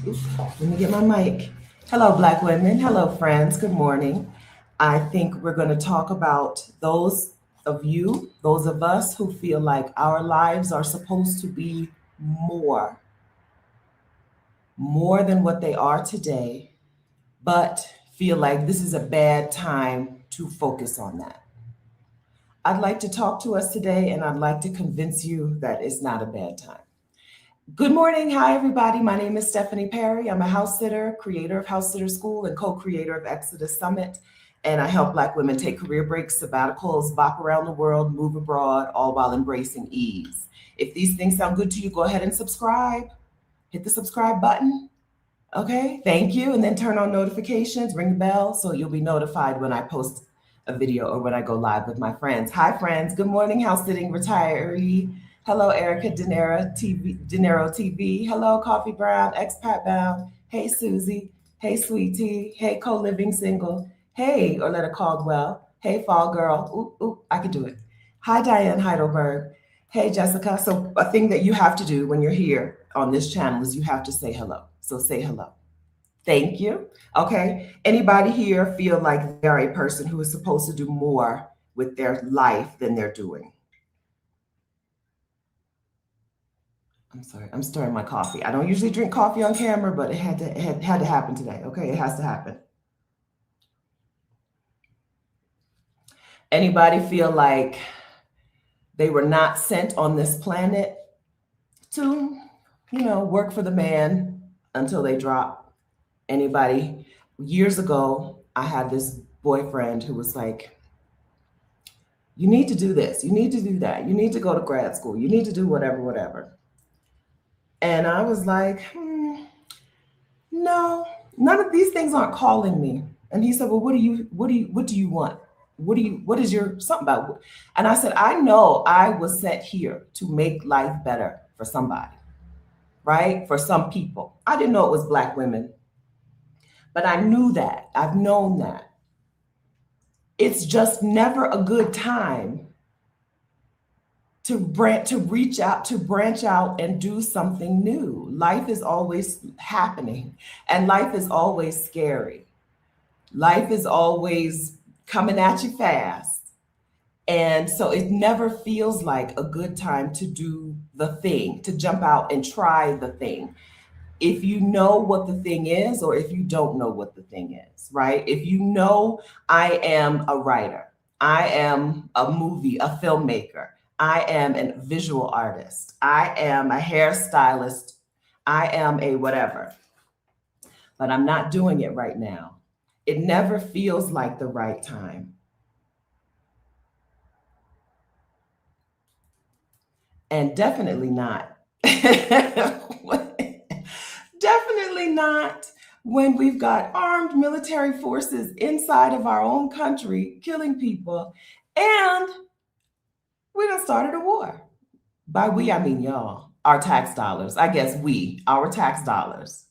Oops, let me get my mic. Hello, Black women. Hello, friends. Good morning. I think we're going to talk about those of us who feel like our lives are supposed to be more, more than what they are today, but feel like this is a bad time to focus on that. I'd like to talk to us today, and I'd like to convince you that it's not a bad time. Good morning. Hi, everybody. My name is Stephanie Perry. I'm a house sitter, creator of House Sitter School, and co creator of Exodus Summit. And I help Black women take career breaks, sabbaticals, bop around the world, move abroad, all while embracing ease. If these things sound good to you, go ahead and subscribe. Hit the subscribe button. Okay, thank you. And then turn on notifications, ring the bell so you'll be notified when I post a video or when I go live with my friends. Hi, friends. Good morning, house sitting retiree. Hello, Erica Dinero TV. Hello, Coffee Brown, Expat Bound. Hey, Susie. Hey, Sweetie. Hey, co-living single. Hey, Orletta Caldwell. Hey, Fall Girl. Oop, oop, I can do it. Hi, Diane Heidelberg. Hey, Jessica. So a thing that you have to do when you're here on this channel is you have to say hello. So say hello. Thank you. Okay. Anybody here feel like they're a person who is supposed to do more with their life than they're doing? I'm sorry. I'm stirring my coffee. I don't usually drink coffee on camera, but it had to happen today. Okay. It has to happen. Anybody feel like they were not sent on this planet to, work for the man until they drop? Anybody? Years ago, I had this boyfriend who was like, you need to do this, you need to do that, you need to go to grad school, you need to do whatever, whatever. And I was like, no, none of these things aren't calling me. And he said, well, what do you want? What is your something about? And I said, I know I was sent here to make life better for somebody, right? For some people. I didn't know it was Black women, but I knew that. I've known that. It's just never a good time to reach out, to branch out and do something new. Life is always happening, and life is always scary. Life is always coming at you fast. And so it never feels like a good time to do the thing, to jump out and try the thing. If you know what the thing is, or if you don't know what the thing is, right? If you know, I am a writer, I am a filmmaker, I am a visual artist, I am a hairstylist, I am a whatever, but I'm not doing it right now. It never feels like the right time. And definitely not. Definitely not when we've got armed military forces inside of our own country killing people, and we done started a war. By we, I mean y'all, our tax dollars. I guess our tax dollars,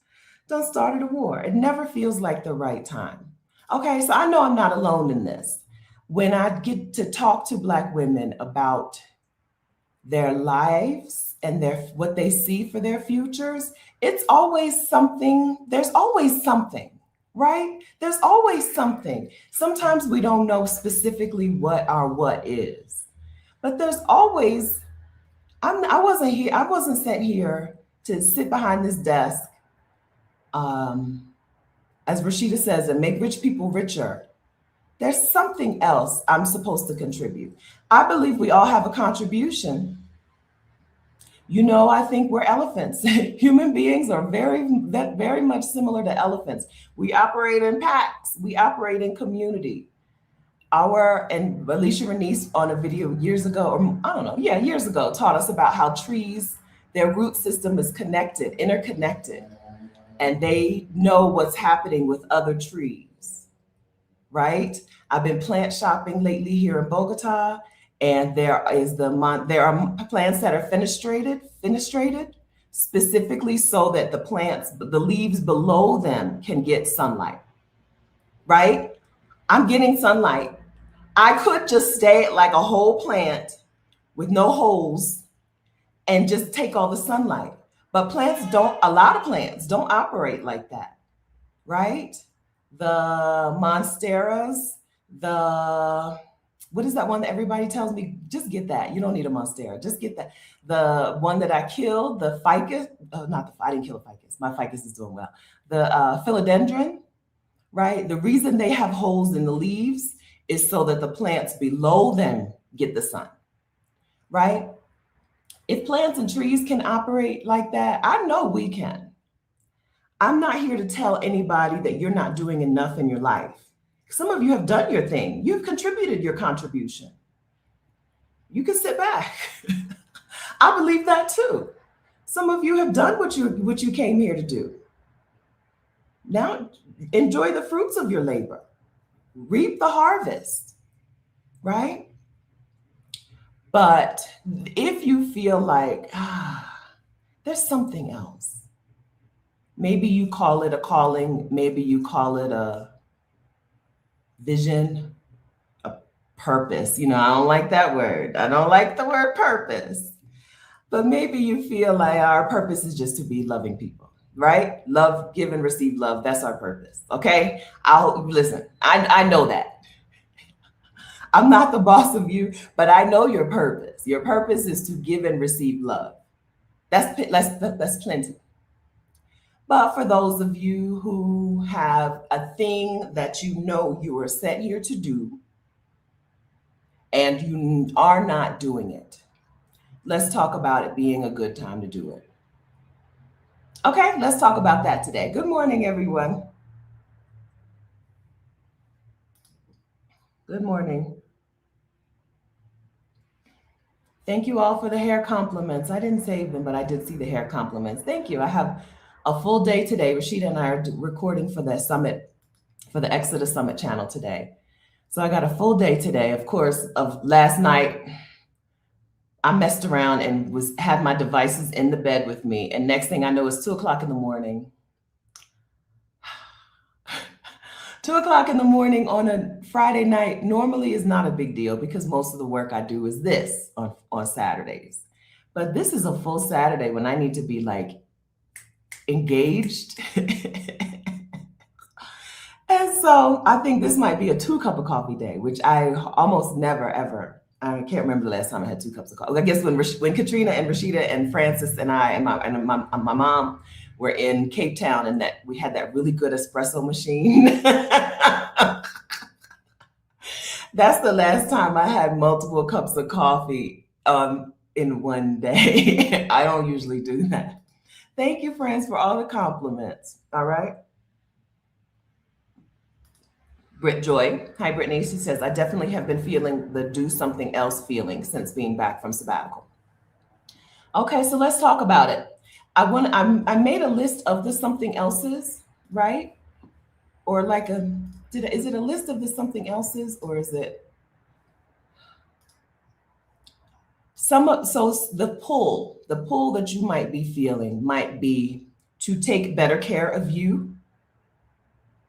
done started a war. It never feels like the right time. Okay, so I know I'm not alone in this. When I get to talk to Black women about their lives and what they see for their futures, it's always something. There's always something, right? There's always something. Sometimes we don't know specifically what our what is, but there's always. I wasn't here. I wasn't sent here to sit behind this desk, as Rashida says, and make rich people richer. There's something else I'm supposed to contribute. I believe we all have a contribution. I think we're elephants. Human beings are very much similar to elephants. We operate in packs. We operate in community. And Alicia Renice on a video years ago, or I don't know, yeah, years ago, taught us about how trees, their root system is interconnected, and they know what's happening with other trees, right? I've been plant shopping lately here in Bogota, and there are plants that are fenestrated specifically so that the leaves below them can get sunlight, right? I'm getting sunlight. I could just stay like a whole plant with no holes and just take all the sunlight. But plants don't, a lot of plants don't operate like that, right? The monsteras, the what is that one that everybody tells me? Just get that. You don't need a monstera. Just get that. The one that I killed, the ficus. Oh, not the. I didn't kill a ficus. My ficus is doing well. The philodendron, right? The reason they have holes in the leaves is so that the plants below them get the sun, right? If plants and trees can operate like that, I know we can. I'm not here to tell anybody that you're not doing enough in your life. Some of you have done your thing. You've contributed your contribution. You can sit back. I believe that too. Some of you have done what you came here to do. Now enjoy the fruits of your labor. Reap the harvest, right? But if you feel like there's something else, maybe you call it a calling, maybe you call it a vision, a purpose. I don't like that word. I don't like the word purpose. But maybe you feel like our purpose is just to be loving people, right? Love, give and receive love. That's our purpose. Okay. I'll listen. I know that. I'm not the boss of you, but I know your purpose. Your purpose is to give and receive love. That's plenty. But for those of you who have a thing that you know you were set here to do and you are not doing it, let's talk about it being a good time to do it. Okay, let's talk about that today. Good morning, everyone. Good morning. Thank you all for the hair compliments. I didn't save them, but I did see the hair compliments. Thank you. I have a full day today. Rashida and I are recording for the summit, for the Exodus Summit channel today. So I got a full day today. Of course, of last night, I messed around and had my devices in the bed with me. And next thing I know, it's 2 o'clock in the morning. 2 o'clock in the morning on a Friday night normally is not a big deal because most of the work I do is this on Saturdays. But this is a full Saturday when I need to be like engaged. And so I think this might be a 2 cup of coffee day, which I almost never, ever. I can't remember the last time I had 2 cups of coffee. I guess when Katrina and Rashida and Francis and I and my mom were in Cape Town, and that we had that really good espresso machine. That's the last time I had multiple cups of coffee in one day. I don't usually do that. Thank you, friends, for all the compliments. All right. Britt Joy. Hi, Brittany. She says, I definitely have been feeling the do something else feeling since being back from sabbatical. Okay, so let's talk about it. I made a list of the something else's, right? Or like is it a list of the something else's, or is it so the pull that you might be feeling might be to take better care of you.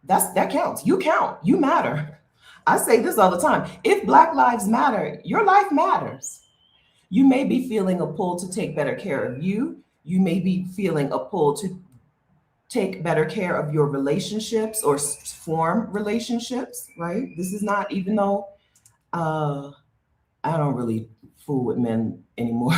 That counts. You count. You matter. I say this all the time. If Black lives matter, your life matters. You may be feeling a pull to take better care of you. You may be feeling a pull to take better care of your relationships or form relationships, right? This is not, even though I don't really fool with men anymore.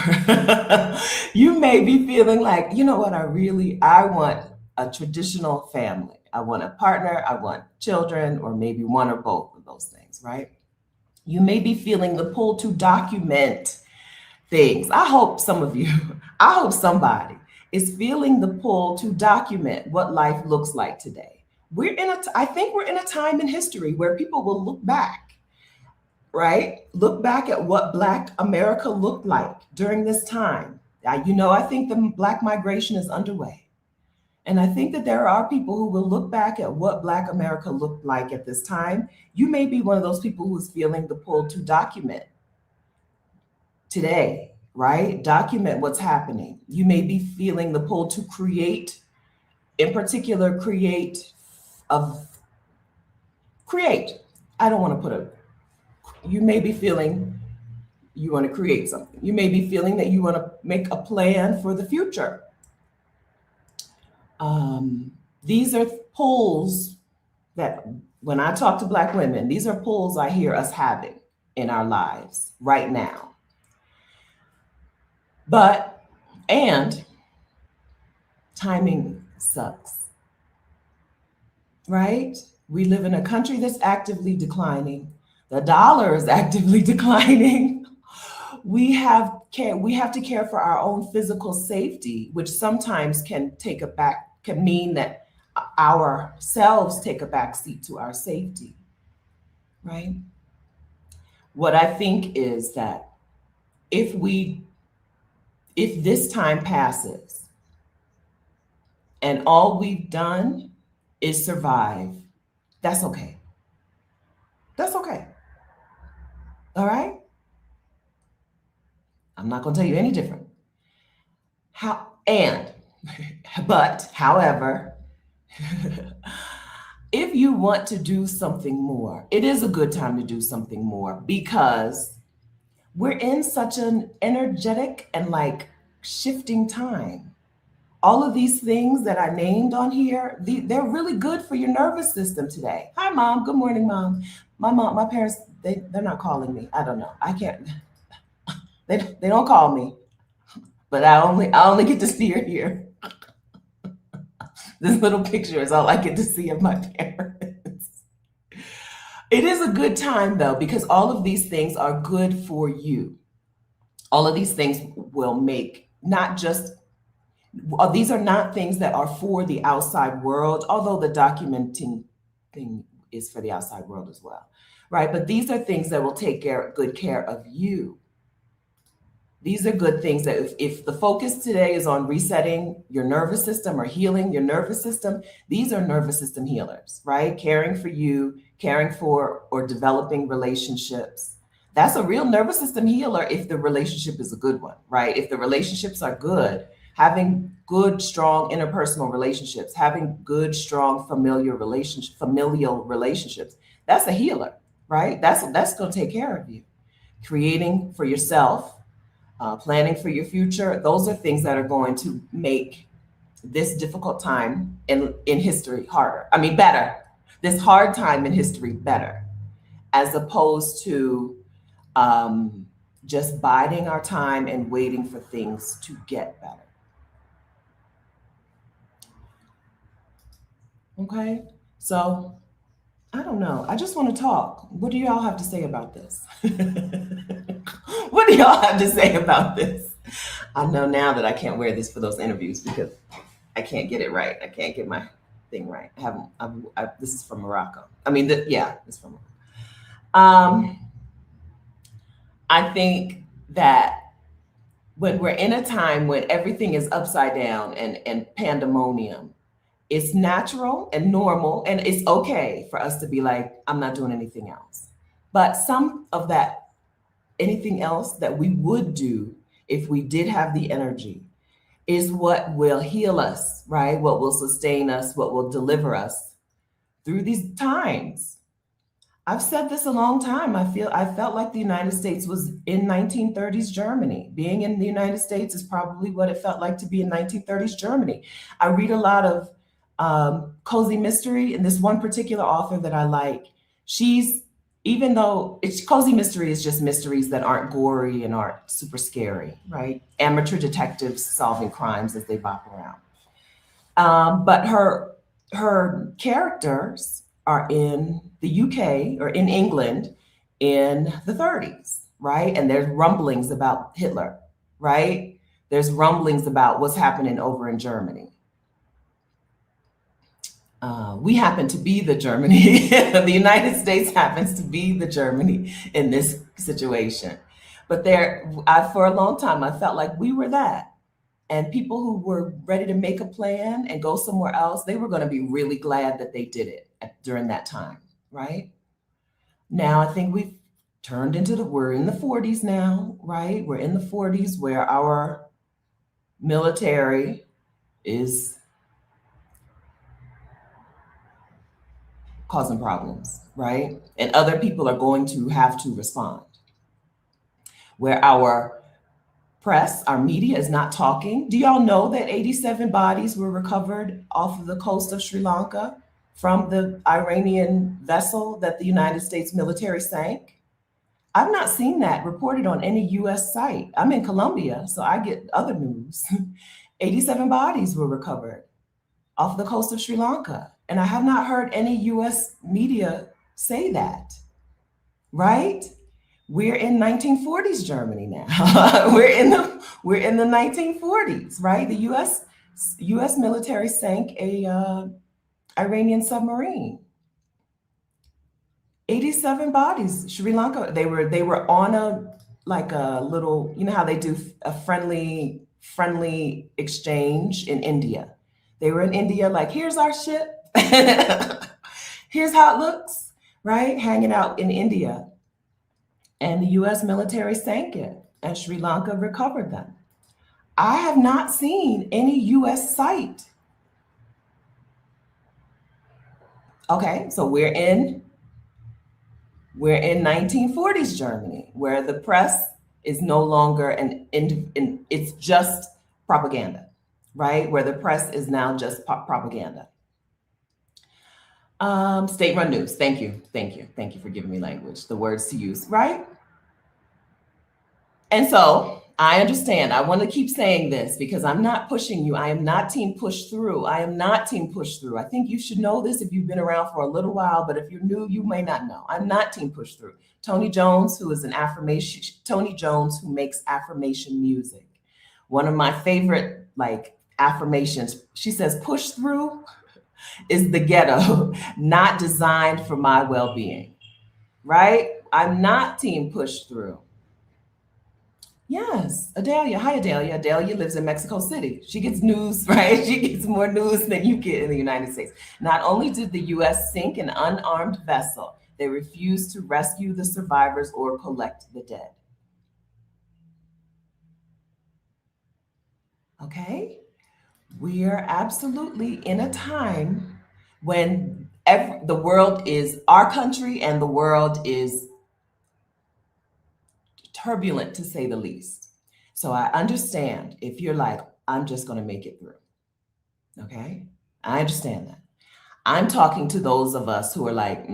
You may be feeling like, you know what, I want a traditional family. I want a partner, I want children, or maybe one or both of those things, right? You may be feeling the pull to document things. I hope somebody is feeling the pull to document what life looks like today. I think we're in a time in history where people will look back, right? Look back at what Black America looked like during this time. I think the Black migration is underway. And I think that there are people who will look back at what Black America looked like at this time. You may be one of those people who's feeling the pull to document today, right? Document what's happening. You may be feeling the pull to create, in particular, create. I don't want to you may be feeling you want to create something. You may be feeling that you want to make a plan for the future. Um, these are pulls that when I talk to Black women, these are pulls I hear us having in our lives right now. But, and timing sucks, right? We live in a country that's actively declining. The dollar is actively declining. We have to care for our own physical safety, which sometimes can mean that ourselves take a back seat to our safety, right? What I think is that if we if this time passes and all we've done is survive, that's okay. That's okay. All right? I'm not going to tell you any different. And but however, if you want to do something more, it is a good time to do something more because we're in such an energetic and like shifting time. All of these things that I named on here, they're really good for your nervous system today. Hi, Mom. Good morning, Mom. My parents, they're not calling me. I don't know. I can't. They don't call me, but I only get to see her here. This little picture is all I get to see of my parents. It is a good time though, because all of these things are good for you. All of these things will make not just these are not things that are for the outside world, although the documenting thing is for the outside world as well, right? But these are things that will take good care of you. These are good things that if the focus today is on resetting your nervous system or healing your nervous system, these are nervous system healers, right? Caring for you, caring for or developing relationships. That's a real nervous system healer if the relationship is a good one, right? If the relationships are good, having good, strong interpersonal relationships, having good, strong familial relationships, that's a healer, right? That's going to take care of you. Creating for yourself, planning for your future, those are things that are going to make this difficult time in history harder. I mean, better. This hard time in history better, as opposed to um, just biding our time and waiting for things to get better. Okay? So, I don't know. I just want to talk. What do y'all have to say about this? What do y'all have to say about this? I know now that I can't wear this for those interviews because I can't get it right. I can't get my thing right. I haven't. This is from Morocco. I mean, yeah, it's from Morocco. I think that when we're in a time when everything is upside down and pandemonium, it's natural and normal, and it's okay for us to be like, I'm not doing anything else. But some of that, anything else that we would do if we did have the energy, is what will heal us, right? What will sustain us, what will deliver us through these times. I've said this a long time. I felt like the United States was in 1930s Germany. Being in the United States is probably what it felt like to be in 1930s Germany. I read a lot of cozy mystery, and this one particular author that I like, even though it's cozy mystery is just mysteries that aren't gory and aren't super scary, right? Amateur detectives solving crimes as they bop around. But her characters are in the UK or in England in the 30s, right? And there's rumblings about Hitler, right? There's rumblings about what's happening over in Germany. We happen to be the Germany. The United States happens to be the Germany in this situation. But for a long time, I felt like we were that. And people who were ready to make a plan and go somewhere else, they were going to be really glad that they did it during that time, right? Now, I think we're in the 40s now, right? We're in the 40s where our military is causing problems, right? And other people are going to have to respond. Where our press, our media is not talking. Do y'all know that 87 bodies were recovered off of the coast of Sri Lanka from the Iranian vessel that the United States military sank? I've not seen that reported on any US site. I'm in Colombia, so I get other news. 87 bodies were recovered off the coast of Sri Lanka. And I have not heard any US media say that, right? We're in 1940s Germany now. we're in the 1940s, right? The US military sank a Iranian submarine. 87 bodies. Sri Lanka. They were on a like a little. You know how they do a friendly exchange in India. They were in India. Like, here's our ship. Here's how it looks. Right, hanging out in India, and the U.S. military sank it, and Sri Lanka recovered them. I have not seen any U.S. site. Okay, so we're in 1940s Germany, where the press is no longer it's just propaganda, right? Where the press is now just propaganda. State-run news. Thank you for giving me language, the words to use, right? And so I understand. I want to keep saying this because I'm not pushing you. I am not team push through. I am not team push through. I think you should know this if you've been around for a little while, but if you're new, you may not know. I'm not team push through. Tony Jones, who makes affirmation music. One of my favorite affirmations, she says, push through is the ghetto, not designed for my well-being, right? I'm not team push through. Yes, Adalia. Hi, Adalia. Adalia lives in Mexico City. She gets news, right? She gets more news than you get in the United States. Not only did the U.S. sink an unarmed vessel, they refused to rescue the survivors or collect the dead. Okay? We are absolutely in a time when the world is our country and the world is turbulent, to say the least. So I understand if you're like, I'm just going to make it through. Okay? I understand that. I'm talking to those of us who are like,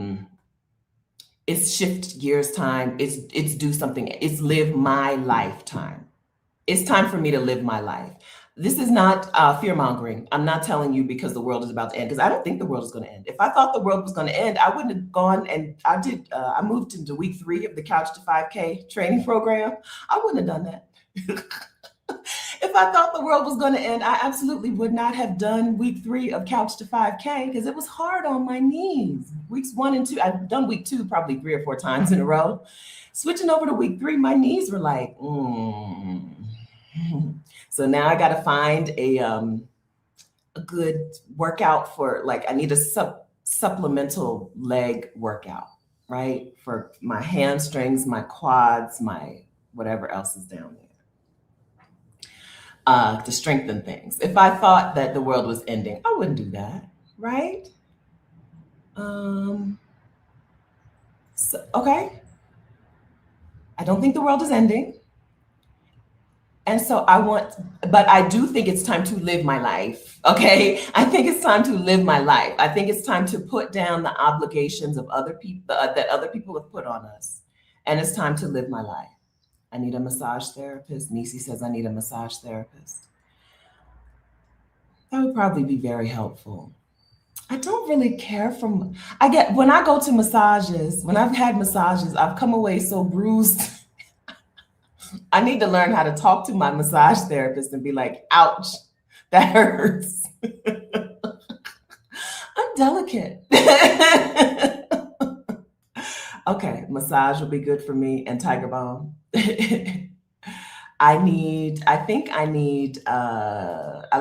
it's shift gears time. It's do something. It's live my lifetime. It's time for me to live my life. This is not fear mongering. I'm not telling you because the world is about to end, because I don't think the world is going to end. If I thought the world was going to end, I wouldn't have gone and I moved into week 3 of the Couch to 5K training program. I wouldn't have done that. If I thought the world was going to end, I absolutely would not have done week 3 of Couch to 5K because it was hard on my knees. Weeks 1 and 2, I've done week 2 probably 3 or 4 times in a row. Switching over to week 3, my knees were like, So now I got to find a good workout for, I need a supplemental leg workout, right? For my hamstrings, my quads, my whatever else is down there, to strengthen things. If I thought that the world was ending, I wouldn't do that, right? Okay. I don't think the world is ending. And so but I do think it's time to live my life. Okay. I think it's time to live my life. I think it's time to put down the obligations of other people that other people have put on us. And it's time to live my life. I need a massage therapist. Nisi says I need a massage therapist. That would probably be very helpful. I don't really care when I go to massages, when I've had massages, I've come away so bruised. I need to learn how to talk to my massage therapist and be like, ouch, that hurts. I'm delicate. Okay, massage will be good for me, and Tiger Balm. I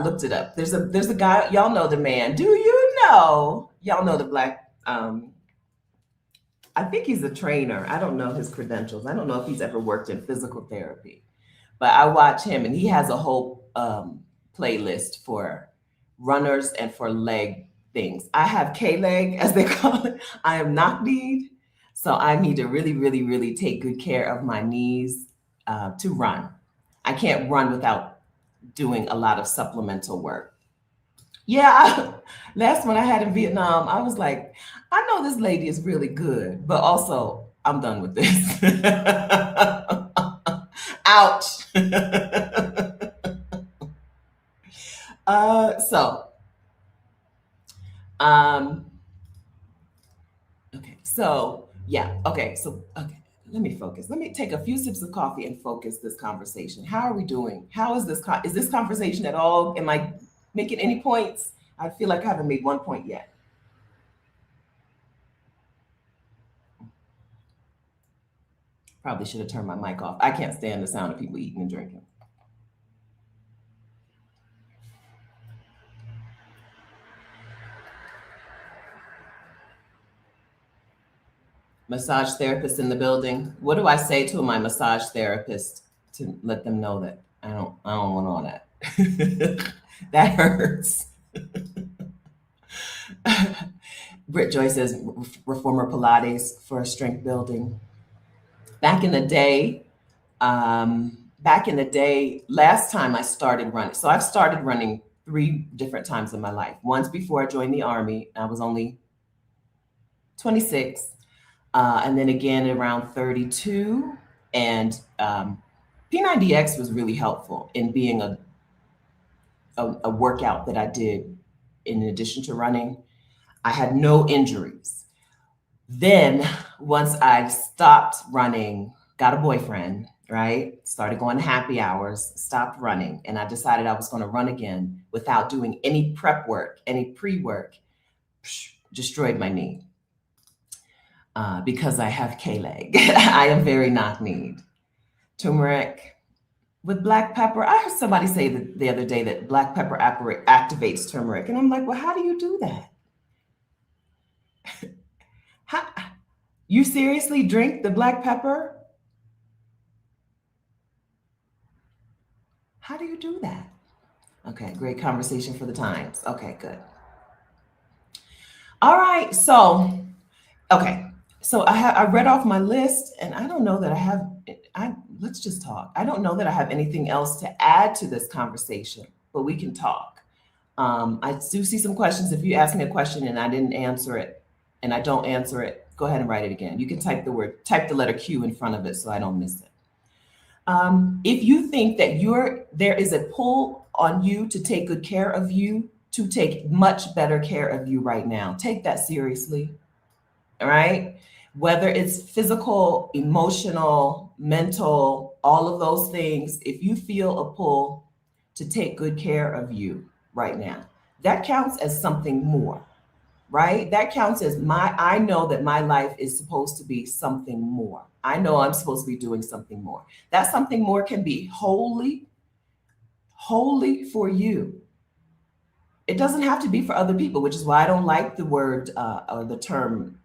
looked it up. There's a guy, y'all know the man. Do you know? Y'all know the black, I think he's a trainer. I don't know his credentials. I don't know if he's ever worked in physical therapy, but I watch him and he has a whole playlist for runners and for leg things. I have K-leg, as they call it. I am knock-kneed. So I need to really, really, really take good care of my knees to run. I can't run without doing a lot of supplemental work. Yeah, last one I had in Vietnam, I was like, I know this lady is really good, but also I'm done with this. Ouch. So, um, okay, so yeah, okay, so okay, let me focus. Let me take a few sips of coffee and focus this conversation. How are we doing? How is this? Is this conversation at all? Am I making any points? I feel like I haven't made one point yet. Probably should have turned my mic off. I can't stand the sound of people eating and drinking. Massage therapist in the building. What do I say to my massage therapist to let them know that I don't want all that. That hurts. Britt Joy says reformer Pilates for strength building. Back in the day, last time I started running. So I've started running 3 different times in my life. Once before I joined the Army, I was only 26. And then again around 32. And P90X was really helpful in being a workout that I did in addition to running. I had no injuries. Then once I stopped running, got a boyfriend, right? Started going to happy hours, stopped running, and I decided I was going to run again without doing any prep work, any pre-work. Destroyed my knee. Because I have K-leg. I am very knock-kneed. Turmeric with black pepper. I heard somebody say the other day that black pepper activates turmeric. And I'm like, well, how do you do that? How, you seriously drink the black pepper? How do you do that? Okay, great conversation for the times. Okay, good. All right, so, okay. So I read off my list, and I don't know that let's just talk. I don't know that I have anything else to add to this conversation, but we can talk. I do see some questions. If you ask me a question and I didn't answer it, and I don't answer it, go ahead and write it again. You can type the letter Q in front of it so I don't miss it. If you think that there is a pull on you to take good care of you, to take much better care of you right now, take that seriously. All right. Whether it's physical, emotional, mental, all of those things, if you feel a pull to take good care of you right now, that counts as something more, right? That counts as I know that my life is supposed to be something more. I know I'm supposed to be doing something more. That something more can be wholly for you. It doesn't have to be for other people, which is why I don't like the word or the term.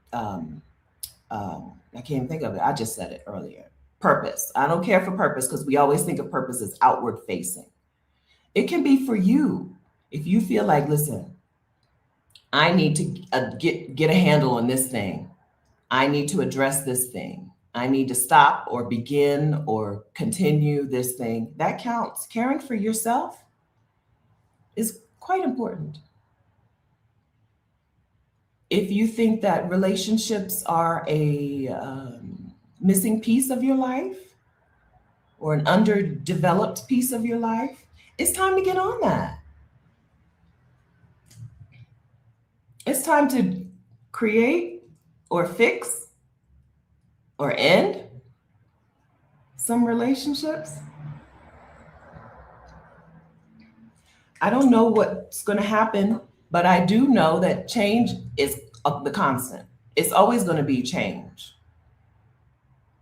I can't even think of it. I just said it earlier. Purpose. I don't care for purpose because we always think of purpose as outward facing. It can be for you. If you feel like, listen, I need to get a handle on this thing. I need to address this thing. I need to stop or begin or continue this thing. That counts. Caring for yourself is quite important. If you think that relationships are a missing piece of your life or an underdeveloped piece of your life, it's time to get on that. It's time to create or fix or end some relationships. I don't know what's going to happen, but I do know that change is the constant. It's always going to be change.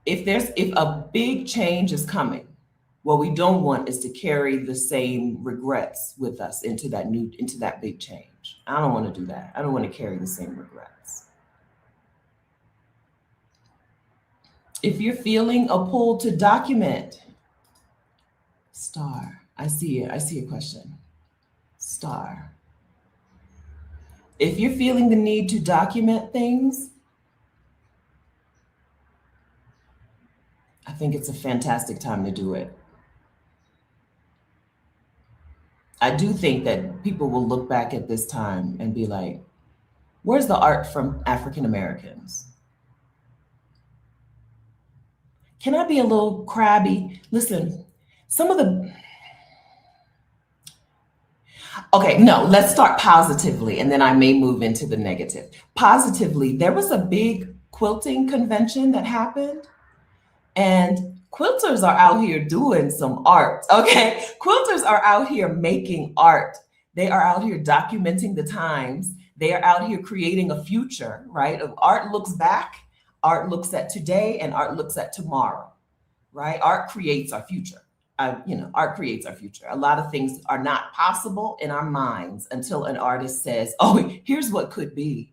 If a big change is coming, what we don't want is to carry the same regrets with us into that big change. I don't want to do that. I don't want to carry the same regrets. If you're feeling a pull to document, star, I see it. I see a question. Star. If you're feeling the need to document things, I think it's a fantastic time to do it. I do think that people will look back at this time and be like, where's the art from African Americans? Can I be a little crabby? Listen, some of the, okay, no, let's start positively and then I may move into the negative. Positively, there was a big quilting convention that happened, and quilters are out here doing some art, okay? Quilters are out here making art. They are out here documenting the times. They are out here creating a future, right? Art looks back, art looks at today, and art looks at tomorrow, right? Art creates our future. Art creates our future. A lot of things are not possible in our minds until an artist says, "Oh, here's what could be."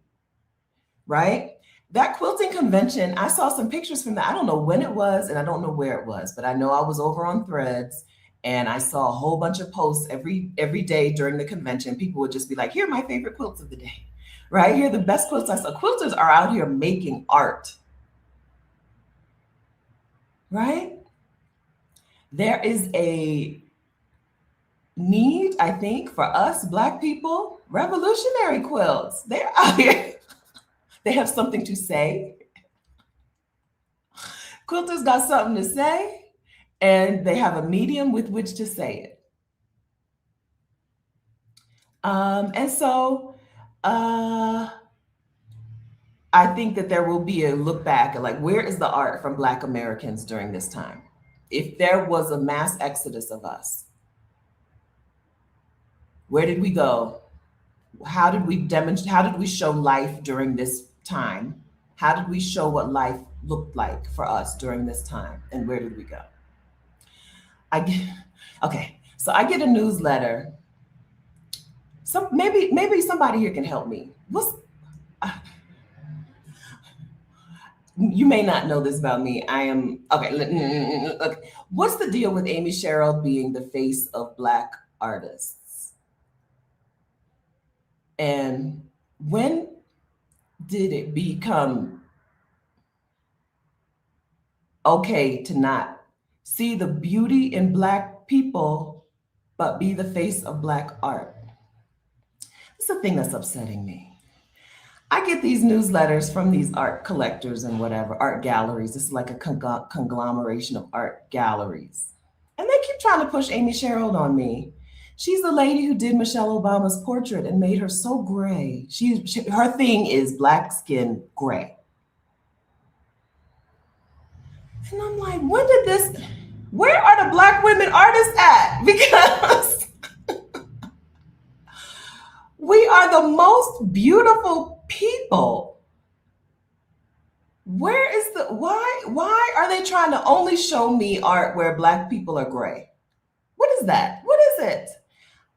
Right? That quilting convention, I saw some pictures from that. I don't know when it was and I don't know where it was, but I know I was over on Threads and I saw a whole bunch of posts every day during the convention. People would just be like, "Here are my favorite quilts of the day." Right? Here are the best quilts I saw. Quilters are out here making art. Right? There is a need, I think, for us Black people, revolutionary quilts. They're out here. They have something to say. Quilters got something to say, and they have a medium with which to say it. And so I think that there will be a look back at like, where is the art from Black Americans during this time? If there was a mass exodus of us, where did we go? How did we demonstrate? How did we show life during this time? How did we show what life looked like for us during this time? And where did we go? I get, okay, so I get a newsletter. Maybe somebody here can help me. You may not know this about me. I am okay. Look, what's the deal with Amy Sherrill being the face of Black artists? And when did it become okay to not see the beauty in Black people, but be the face of Black art? It's the thing that's upsetting me. I get these newsletters from these art collectors and whatever, art galleries. This is like a conglomeration of art galleries. And they keep trying to push Amy Sherrill on me. She's the lady who did Michelle Obama's portrait and made her so gray. Her thing is Black skin gray. And I'm like, where are the Black women artists at? Because we are the most beautiful people. Why are they trying to only show me art where Black people are gray? What is that? What is it?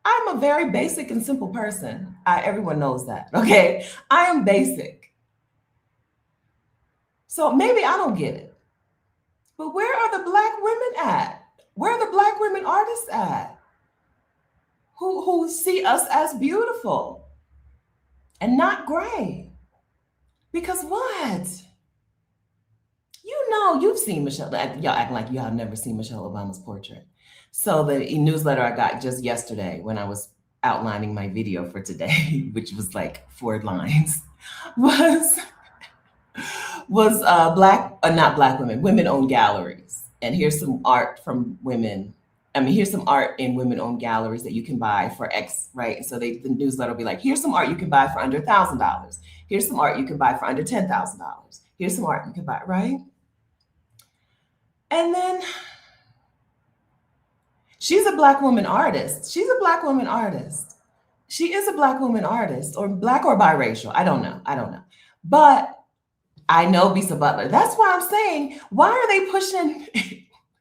I'm a very basic and simple person. Everyone knows that, okay? I am basic. So maybe I don't get it. But where are the Black women at? Where are the Black women artists at? Who see us as beautiful and not gray? Because what? You've seen Michelle. Y'all acting like y'all have never seen Michelle Obama's portrait. So the newsletter I got just yesterday when I was outlining my video for today, which was like 4 lines, was not Black women, women-owned galleries. And here's some art from women. I mean, here's some art in women-owned galleries that you can buy for X, right? So the newsletter will be like, here's some art you can buy for under $1,000. Here's some art you can buy for under $10,000. Here's some art you can buy, right? And then she's a Black woman artist. She's a Black woman artist. She is a Black woman artist, or Black or biracial. I don't know. But I know Bisa Butler. That's why I'm saying, why are they pushing?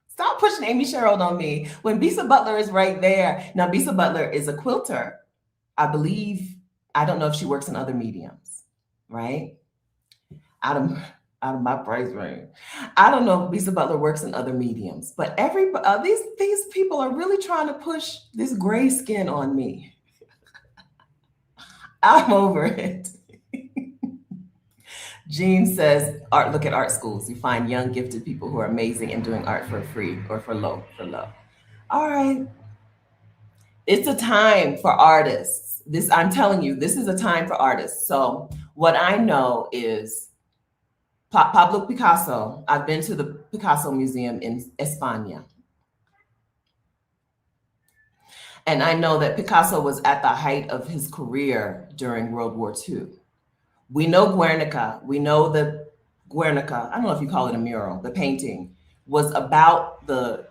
Stop pushing Amy Sherrill on me when Bisa Butler is right there. Now, Bisa Butler is a quilter, I believe. I don't know if she works in other mediums, right? Out of my price range. I don't know if Bisa Butler works in other mediums, but these people are really trying to push this gray skin on me. I'm over it. Jean says, look at art schools. You find young, gifted people who are amazing and doing art for free or for low. All right. It's a time for artists. This, I'm telling you, this is a time for artists. So what I know is Pablo Picasso. I've been to the Picasso Museum in España. And I know that Picasso was at the height of his career during World War II. We know Guernica. We know that Guernica, I don't know if you call it a mural, the painting, was about the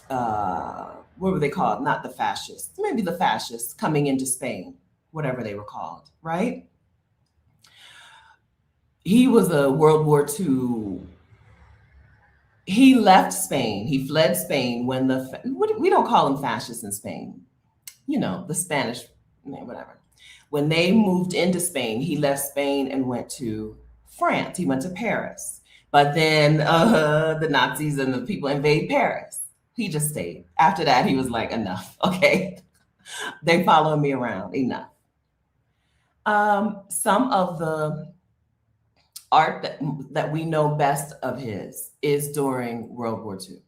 what were they called? Not the fascists, maybe the fascists coming into Spain, whatever they were called, right? He was a World War II. He left Spain. He fled Spain when we don't call them fascists in Spain. You know, the Spanish, whatever. When they moved into Spain, he left Spain and went to France. He went to Paris. But then the Nazis and the people invade Paris. He just stayed. After that, he was like, enough. Okay. They following me around. Enough. Some of the art that we know best of his is during World War II.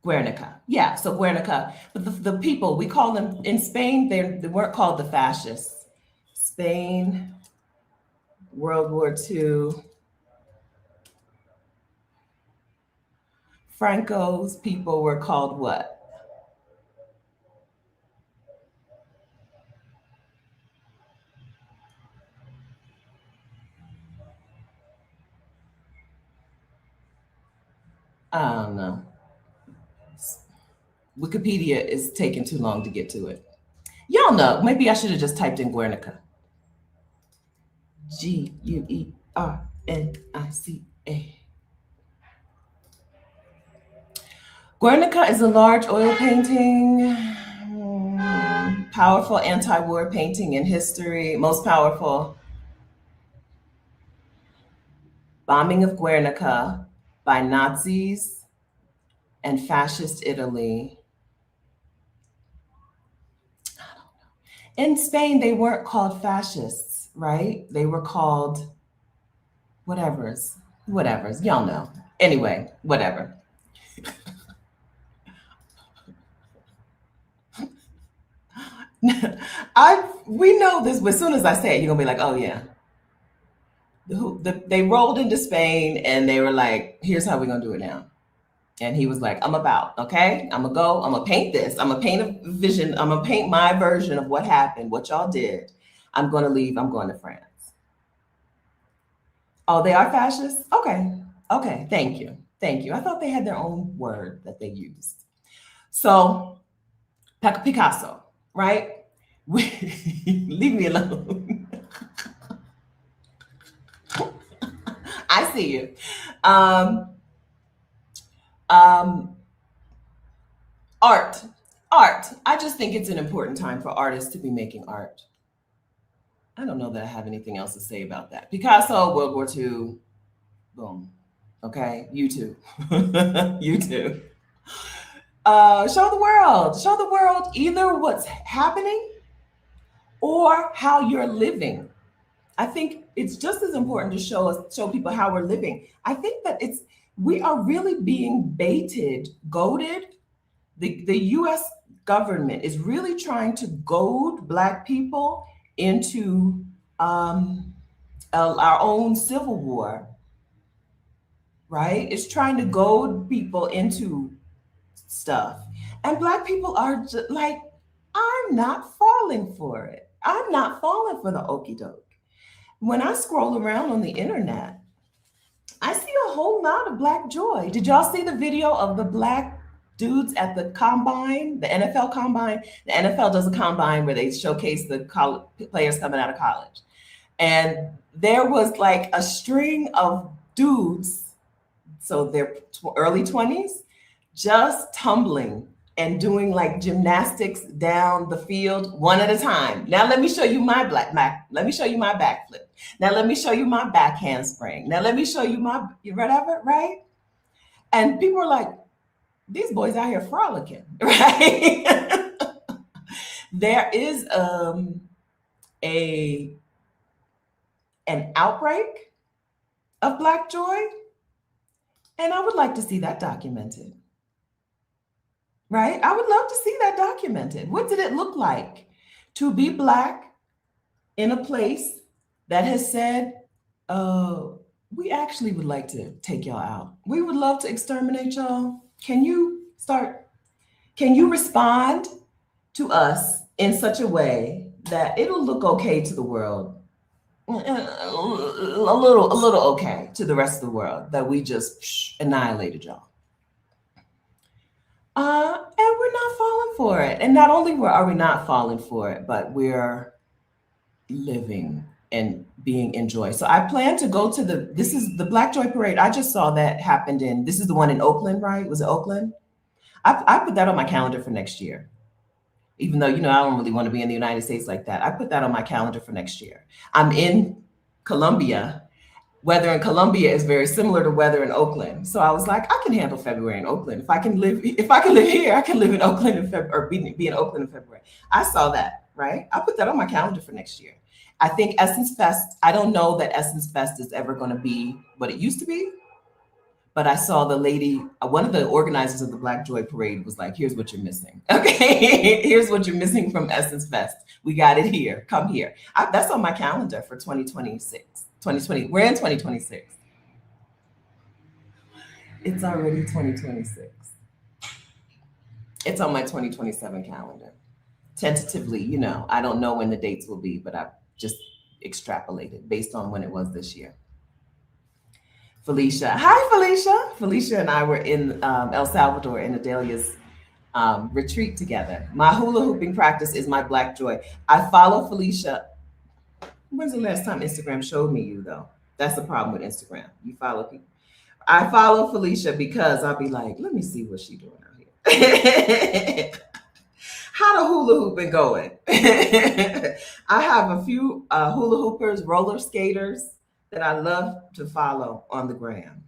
Guernica. Yeah, so Guernica. But the people, we call them, in Spain, they weren't called the fascists. Spain, World War II. Franco's people were called what? I don't know. Wikipedia is taking too long to get to it. Y'all know, maybe I should have just typed in Guernica. Guernica. Guernica is a large oil painting, powerful anti-war painting in history, most powerful. Bombing of Guernica by Nazis and fascist Italy. In Spain, they weren't called fascists, right? They were called whatevers. Y'all know. Anyway, whatever. We know this, but as soon as I say it, you're gonna be like, oh yeah. They rolled into Spain and they were like, here's how we're gonna do it now. And he was like, I'm about, okay? I'm gonna go, I'm gonna paint this. I'm gonna paint a vision, I'm gonna paint my version of what happened, what y'all did. I'm gonna leave, I'm going to France. Oh, they are fascists? Okay. Okay, thank you. Thank you. I thought they had their own word that they used. So Picasso, right? Leave me alone. I see you. Um, um, art. Art. I just think it's an important time for artists to be making art. I don't know that I have anything else to say about that. Picasso, World War II, boom. Okay, you too. You too. Show the world either what's happening or how you're living. I think it's just as important to show people how we're living. I think that we are really being baited, goaded. The US government is really trying to goad Black people into our own civil war, right? It's trying to goad people into stuff. And Black people are just like, I'm not falling for it. I'm not falling for the okey doke. When I scroll around on the internet, I see a whole lot of Black joy. Did y'all see the video of the Black dudes at the combine, the NFL combine? The NFL does a combine where they showcase the players coming out of college. And there was like a string of dudes, so they're early 20s, just tumbling and doing like gymnastics down the field one at a time. Now let me show you my let me show you my backflip. Now let me show you my back handspring. Now let me show you my whatever, right? And people are like, these boys out here frolicking, right? There is an outbreak of Black joy, and I would like to see that documented. right? I would love to see that documented. What did it look like to be Black in a place that has said, uh, we actually would like to take y'all out. We would love to exterminate y'all. Can you respond to us in such a way that it'll look okay to the world? A little okay to the rest of the world that we just annihilated y'all. And we're not falling for it. And not only are we not falling for it, but we're living and being in joy. So I plan to go to this is the Black Joy Parade. I just saw that happened this is the one in Oakland, right? Was it Oakland? I put that on my calendar for next year. Even though, I don't really want to be in the United States like that. I put that on my calendar for next year. I'm in Colombia. Weather in Colombia is very similar to weather in Oakland. So I was like, I can handle February in Oakland. If I can live here, I can live in Oakland in February or be in Oakland in February. I saw that, right? I put that on my calendar for next year. I think Essence Fest, I don't know that Essence Fest is ever going to be what it used to be, but I saw the lady, one of the organizers of the Black Joy Parade was like, here's what you're missing. Okay, here's what you're missing from Essence Fest. We got it here. Come here. That's on my calendar for 2026. 2020. We're in 2026. It's already 2026. It's on my 2027 calendar. Tentatively, I don't know when the dates will be, but I just extrapolated based on when it was this year. Felicia. Hi, Felicia. Felicia and I were in El Salvador in Adelia's retreat together. My hula hooping practice is my Black joy. I follow Felicia. When's the last time Instagram showed me you, though? That's the problem with Instagram. You follow people. I follow Felicia because I'll be like, let me see what she's doing out here. How the hula hoop been going? I have a few hula hoopers, roller skaters that I love to follow on the gram.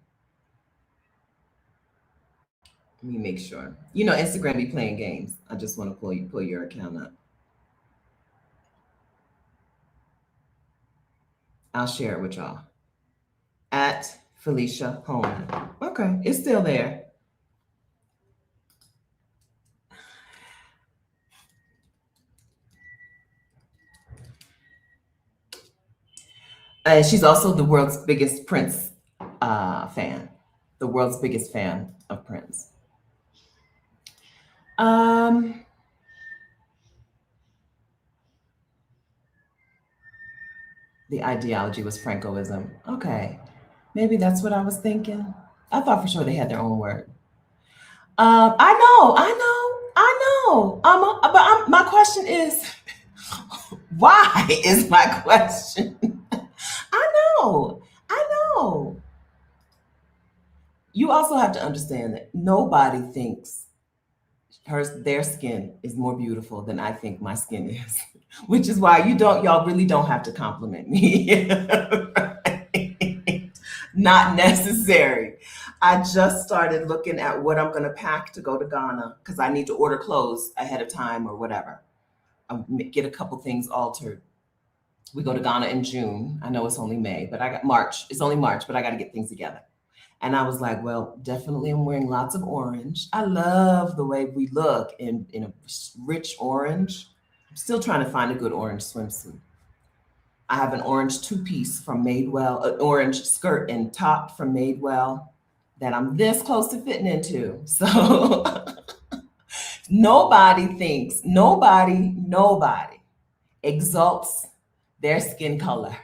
Let me make sure. Instagram be playing games. I just want to pull your account up. I'll share it with y'all. At Felicia Holman. Okay, it's still there. She's also the world's biggest Prince fan. The world's biggest fan of Prince. The ideology was Francoism. Okay, maybe that's what I was thinking. I thought for sure they had their own word. I know. My question is, why is my question? I know. You also have to understand that nobody thinks their skin is more beautiful than I think my skin is, which is why y'all really don't have to compliment me. Not necessary. I just started looking at what I'm going to pack to go to Ghana because I need to order clothes ahead of time or whatever. I'll get a couple things altered. We go to Ghana in June. I know it's only May, but I got March. It's only March, but I got to get things together. And I was like, well, definitely I'm wearing lots of orange. I love the way we look in a rich orange. I'm still trying to find a good orange swimsuit. I have an orange two-piece from Madewell, an orange skirt and top from Madewell that I'm this close to fitting into. So nobody exalts their skin color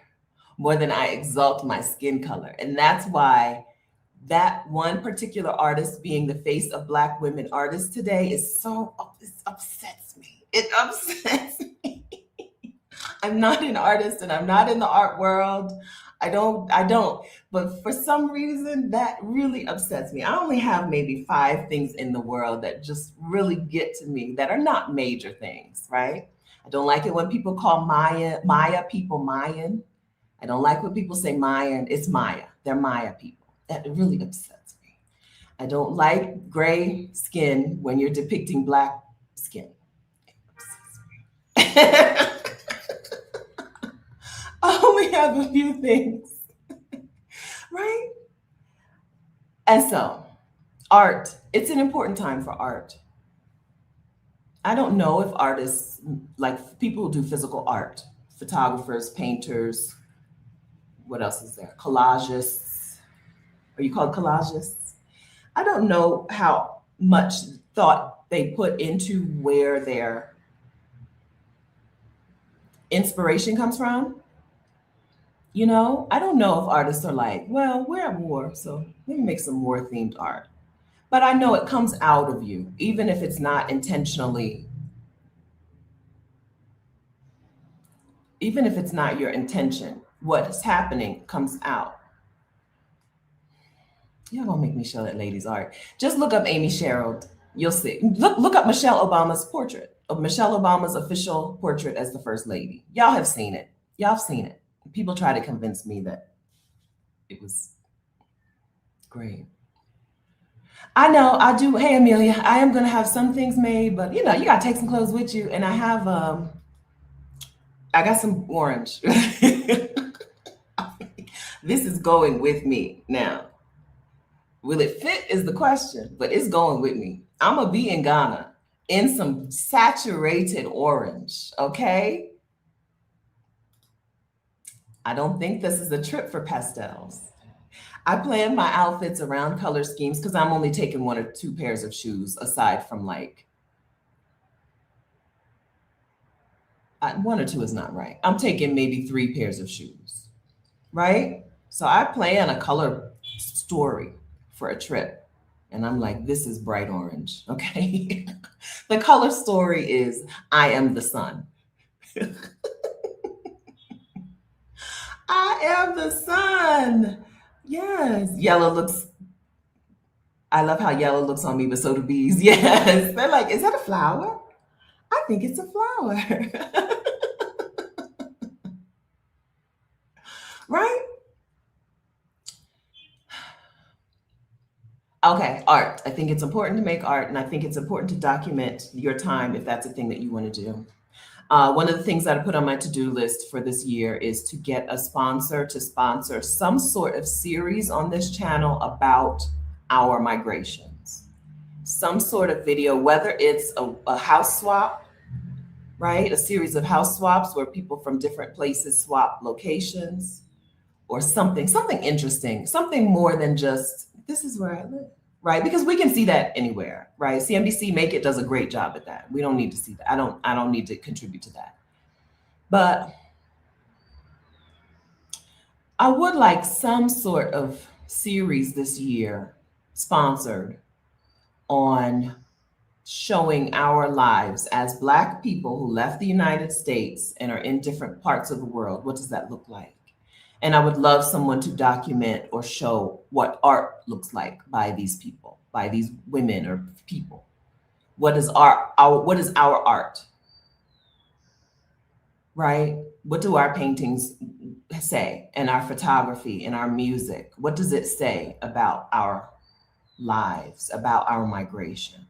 more than I exalt my skin color. And that's why that one particular artist being the face of Black women artists today it upsets me. It upsets me. I'm not an artist and I'm not in the art world. I don't. But for some reason, that really upsets me. I only have maybe 5 things in the world that just really get to me that are not major things, right? I don't like it when people call Maya people Mayan. I don't like when people say Mayan. It's Maya. They're Maya people. That really upsets me. I don't like gray skin when you're depicting Black skin. It upsets me. I only have a few things, right? And so, art, it's an important time for art. I don't know if artists, like people who do physical art, photographers, painters, what else is there? Collagists. Are you called collagists? I don't know how much thought they put into where their inspiration comes from. I don't know if artists are like, well, we're at war, so let me make some war themed art. But I know it comes out of you, even if it's not intentionally, even if it's not your intention. What is happening comes out. Y'all gonna make me show that lady's art. Just look up Amy Sherrill. You'll see. Look up Michelle Obama's portrait, of Michelle Obama's official portrait as the first lady. Y'all have seen it. Y'all have seen it. People try to convince me that it was great. I know I do. Hey Amelia, I am gonna have some things made, but you gotta take some clothes with you. And I got some orange. This is going with me now. Will it fit is the question, but it's going with me. I'm gonna be in Ghana in some saturated orange, okay? I don't think this is a trip for pastels. I plan my outfits around color schemes because I'm only taking one or two pairs of shoes aside from one or two is not right. I'm taking maybe three pairs of shoes, right? So I plan a color story for a trip. And I'm like, this is bright orange, okay? The color story is I am the sun. I am the sun. Yes. Yellow looks, I love how yellow looks on me, but so do bees. Yes. They're like, is that a flower? I think it's a flower. Right? Okay, art. I think it's important to make art, and I think it's important to document your time if that's a thing that you want to do. One of the things that I put on my to-do list for this year is to get a sponsor to sponsor some sort of series on this channel about our migrations. Some sort of video, whether it's a house swap, right? A series of house swaps where people from different places swap locations, or something interesting, something more than just this is where I live, right? Because we can see that anywhere, right? CMDC Make It does a great job at that. We don't need to see that. I don't need to contribute to that. But I would like some sort of series this year sponsored on showing our lives as Black people who left the United States and are in different parts of the world. What does that look like? And I would love someone to document or show what art looks like by these people, by these women or people. What is what is our art? Right? What do our paintings say, and our photography and our music? What does it say about our lives, about our migration?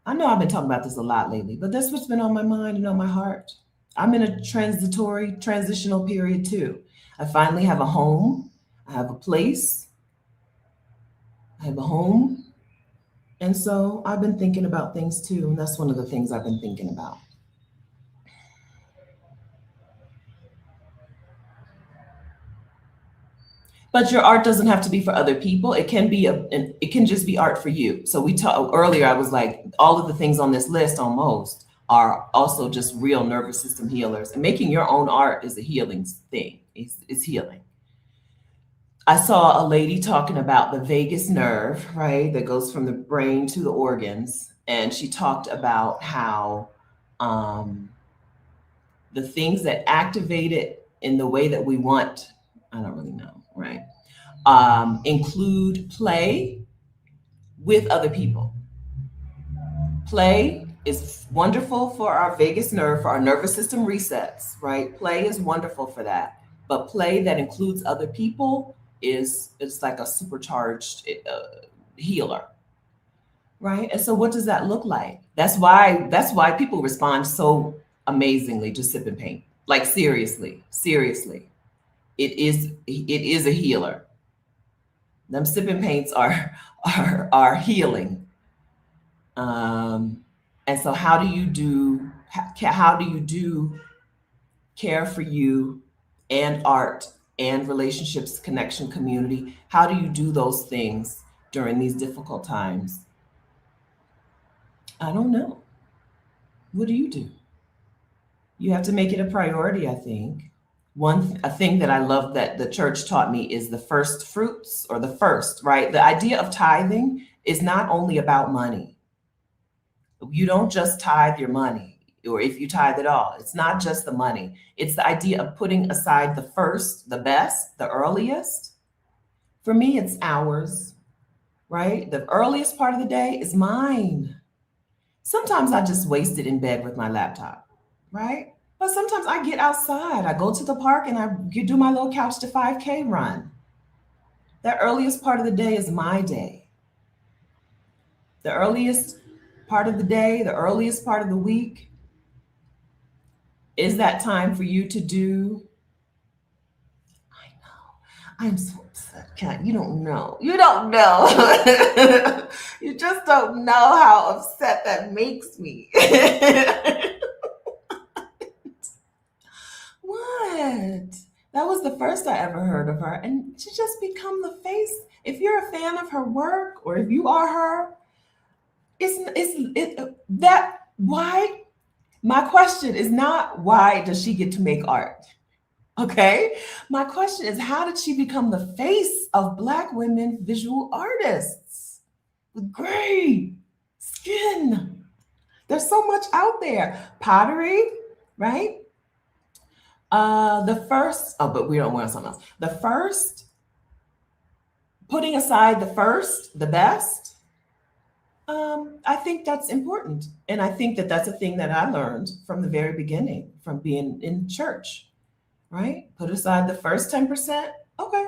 I know I've been talking about this a lot lately, but that's what's been on my mind and on my heart. I'm in a transitional period too. I finally have a home. I have a place. I have a home. And so I've been thinking about things too. And that's one of the things I've been thinking about. But your art doesn't have to be for other people. It can be it can just be art for you. So we talked earlier, I was like, all of the things on this list almost are also just real nervous system healers. And making your own art is a healing thing. It's healing. I saw a lady talking about the vagus nerve, right, that goes from the brain to the organs. And she talked about how the things that activate it in the way that we want, I don't really know, right, include play with other people. Play is wonderful for our vagus nerve, for our nervous system resets, right? Play is wonderful for that. But play that includes other people it's like a supercharged healer, right? And so what does that look like? That's why people respond so amazingly to sip and paint. Like seriously, it is a healer. Them sip and paints are healing. And And so how do you do care for you and art and relationships, connection, community? How do you do those things during these difficult times? I don't know. What do you do? You have to make it a priority, I think. A thing that I love that the church taught me is the first fruits, or the first, right? The idea of tithing is not only about money. You don't just tithe your money, or if you tithe at all, it's not just the money. It's the idea of putting aside the first, the best, the earliest. For me, it's hours, right? The earliest part of the day is mine. Sometimes I just waste it in bed with my laptop, right? But sometimes I get outside. I go to the park and do my little couch to 5K run. The earliest part of the day is my day. The earliest part of the day, the earliest part of the week is that time for you to do. I know. I'm so upset, Kat. You don't know. You don't know. You just don't know how upset that makes me. What? That was the first I ever heard of her. And to just become the face. If you're a fan of her work, or if you are her, that why? My question is not why does she get to make art? Okay. My question is, how did she become the face of Black women visual artists with great skin? There's so much out there. Pottery, right? But we don't want something else. The first, putting aside the first, the best, I think that's important. And I think that that's a thing that I learned from the very beginning, from being in church, right? Put aside the first 10%. Okay,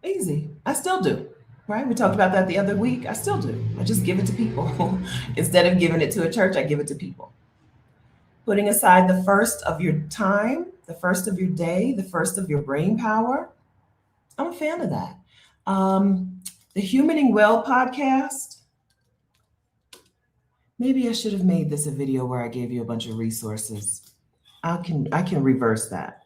easy. I still do, right? We talked about that the other week. I still do. I just give it to people. Instead of giving it to a church, I give it to people. Putting aside the first of your time, the first of your day, the first of your brain power. I'm a fan of that. The Humaning Well podcast. Maybe I should have made this a video where I gave you a bunch of resources. I can reverse that.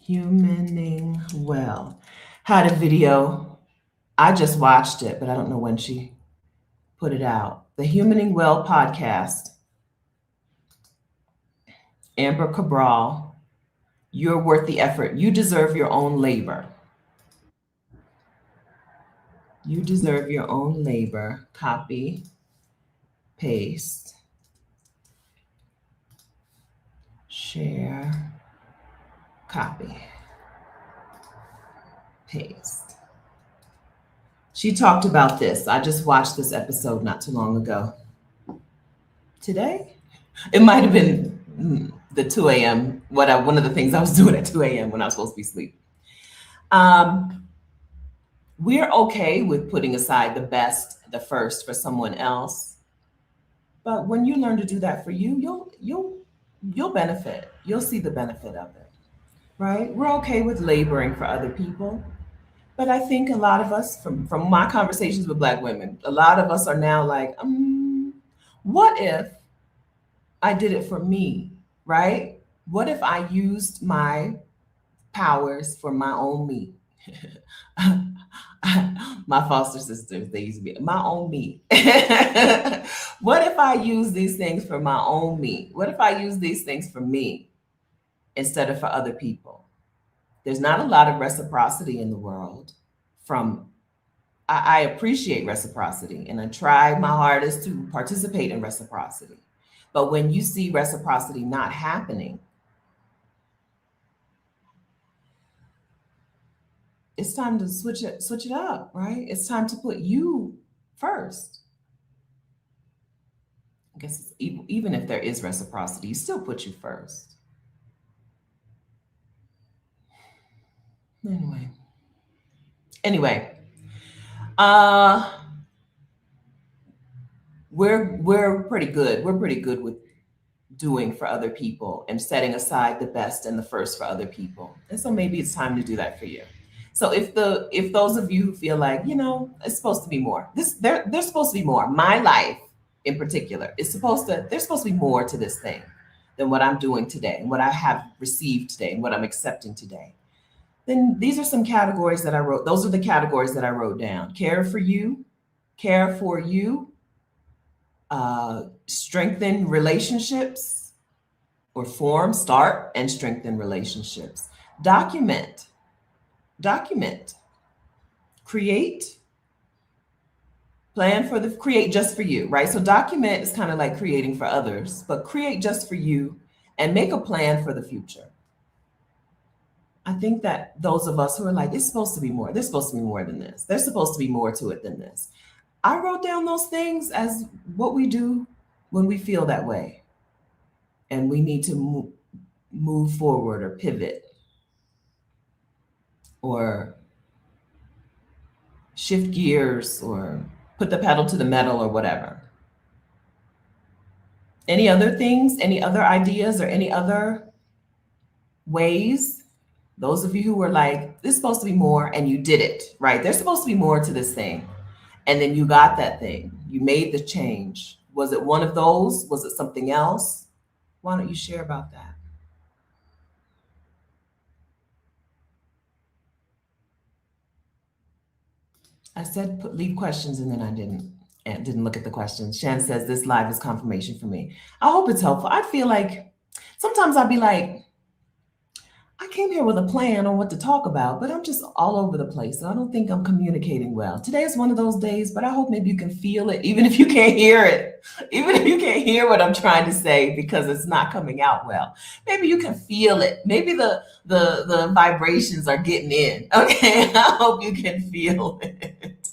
Humaning Well had a video. I just watched it, but I don't know when she put it out. The Humaning Well podcast. Amber Cabral, you're worth the effort. You deserve your own labor. You deserve your own labor. Copy, paste, share, copy, paste. She talked about this. I just watched this episode not too long ago. Today? It might have been the 2 a.m. One of the things I was doing at 2 a.m. when I was supposed to be asleep. We're okay with putting aside the best, the first for someone else. But when you learn to do that for you, you'll benefit. You'll see the benefit of it. Right? We're okay with laboring for other people. But I think a lot of us, from my conversations with Black women, a lot of us are now like, what if I did it for me, right? What if I used my powers for my own me? My foster sisters, they used to be my own me. What if I use these things for my own me? What if I use these things for me instead of for other people? There's not a lot of reciprocity in the world. I appreciate reciprocity, and I try my hardest to participate in reciprocity. But when you see reciprocity not happening, it's time to switch it up, right? It's time to put you first. I guess even if there is reciprocity, you still put you first. Anyway, we're pretty good. We're pretty good with doing for other people and setting aside the best and the first for other people. And so maybe it's time to do that for you. So if those of you who feel like, it's supposed to be more, there's supposed to be more. My life in particular is there's supposed to be more to this thing than what I'm doing today and what I have received today and what I'm accepting today. Then these are some categories that I wrote. Those are the categories that I wrote down. Care for you, strengthen relationships, or start and strengthen relationships. Document, create, create just for you, right? So document is kind of like creating for others, but create just for you and make a plan for the future. I think that those of us who are like, it's supposed to be more, there's supposed to be more than this. There's supposed to be more to it than this. I wrote down those things as what we do when we feel that way and we need to move forward or pivot or shift gears or put the pedal to the metal or whatever. Any other things, any other ideas or any other ways? Those of you who were like, this is supposed to be more and you did it, right? There's supposed to be more to this thing. And then you got that thing. You made the change. Was it one of those? Was it something else? Why don't you share about that? I said leave questions and then I didn't look at the questions. Shan says this live is confirmation for me. I hope it's helpful. I feel like sometimes I'll be like, I came here with a plan on what to talk about, but I'm just all over the place. I don't think I'm communicating well. Today is one of those days, but I hope maybe you can feel it, even if you can't hear it, even if you can't hear what I'm trying to say because it's not coming out well. Maybe you can feel it. Maybe the vibrations are getting in. Okay, I hope you can feel it.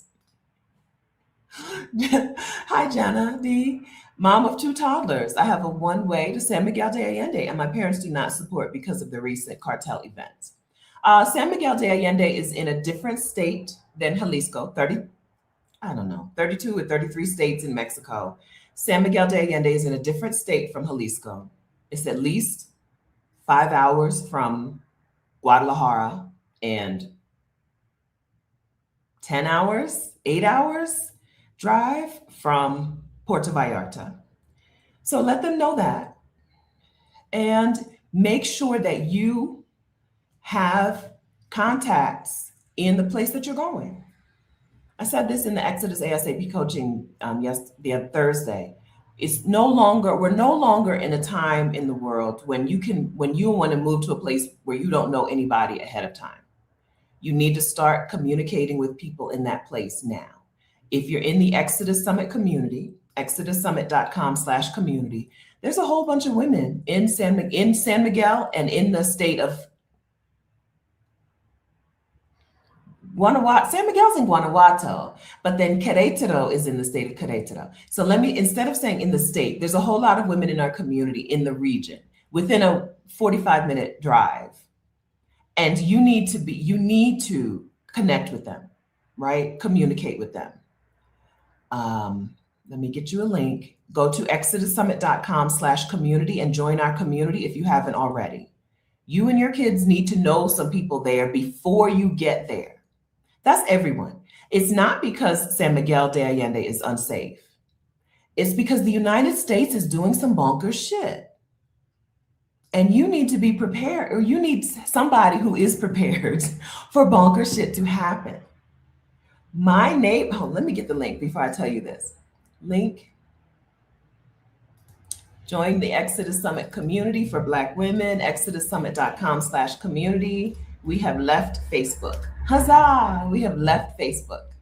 Hi, Jana D. Mom of two toddlers. I have a one-way to San Miguel de Allende, and my parents do not support because of the recent cartel events. San Miguel de Allende is in a different state than Jalisco, 32 or 33 states in Mexico. San Miguel de Allende is in a different state from Jalisco. It's at least 5 hours from Guadalajara and 10 hours, 8 hours drive from Puerto Vallarta. So let them know that. And make sure that you have contacts in the place that you're going. I said this in the Exodus ASAP coaching the other Thursday. We're no longer in a time in the world when you want to move to a place where you don't know anybody ahead of time. You need to start communicating with people in that place now. If you're in the Exodus Summit community, exodussummit.com/community, there's a whole bunch of women in San Miguel and in the state of Guanajuato. San Miguel's in Guanajuato, but then Querétaro is in the state of Querétaro. So instead of saying in the state, there's a whole lot of women in our community in the region within a 45-minute drive. And you need to connect with them, right? Communicate with them. Let me get you a link. Go to exodussummit.com/community and join our community if you haven't already. You and your kids need to know some people there before you get there. That's everyone. It's not because San Miguel de Allende is unsafe. It's because the United States is doing some bonkers shit. And you need to be prepared, or you need somebody who is prepared for bonkers shit to happen. Let me get the link before I tell you this. Link. Join the Exodus Summit community for Black women, exodussummit.com/community. We have left Facebook. Huzzah! We have left Facebook.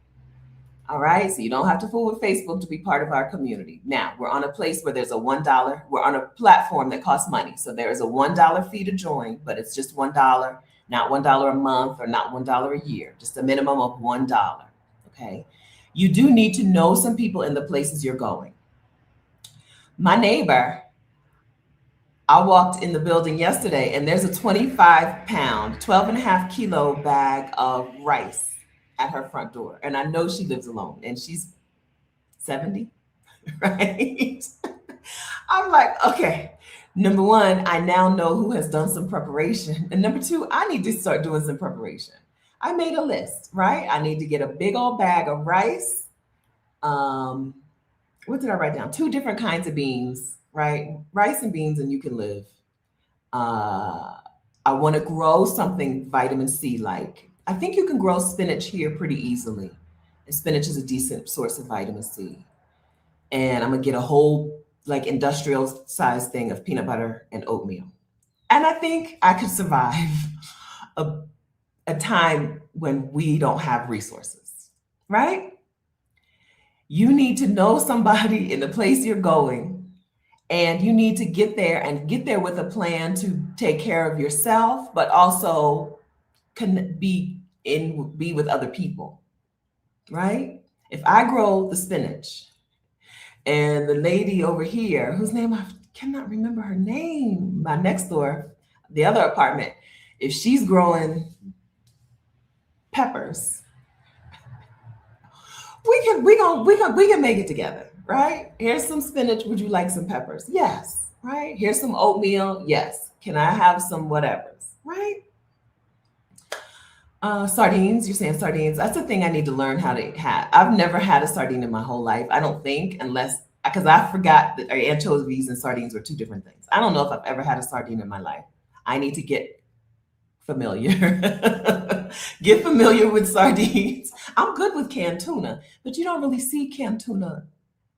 All right, so you don't have to fool with Facebook to be part of our community. Now, we're on a place where there's a $1, we're on a platform that costs money. So there is a $1 fee to join, but it's just $1, not $1 a month or not $1 a year, just a minimum of $1. Okay. You do need to know some people in the places you're going. My neighbor, I walked in the building yesterday and there's a 25-pound, 12.5-kilo bag of rice at her front door. And I know she lives alone and she's 70, right? I'm like, okay, number one, I now know who has done some preparation. And number two, I need to start doing some preparation. I made a list, right? I need to get a big old bag of rice. Um, what did I write down? Two different kinds of beans, right? Rice and beans, and you can live. Uh, I want to grow something vitamin C like. I think you can grow spinach here pretty easily. And spinach is a decent source of vitamin C. And I'm gonna get a whole like industrial size thing of peanut butter and oatmeal. And I think I could survive a, a time when we don't have resources, right? You need to know somebody in the place you're going, and you need to get there and get there with a plan to take care of yourself, but also can be with other people, right? If I grow the spinach and the lady over here, whose name I cannot remember her name, my next door, the other apartment, if she's growing peppers, we can make it together, right? Here's some spinach. Would you like some peppers? Yes, right? Here's some oatmeal. Yes. Can I have some whatevers, right? Sardines, you're saying sardines. That's the thing I need to learn how to have. I've never had a sardine in my whole life. I don't think, unless because I forgot that anchovies and sardines were two different things. I don't know if I've ever had a sardine in my life. I need to get familiar. Get familiar with sardines. I'm good with canned tuna, but you don't really see canned tuna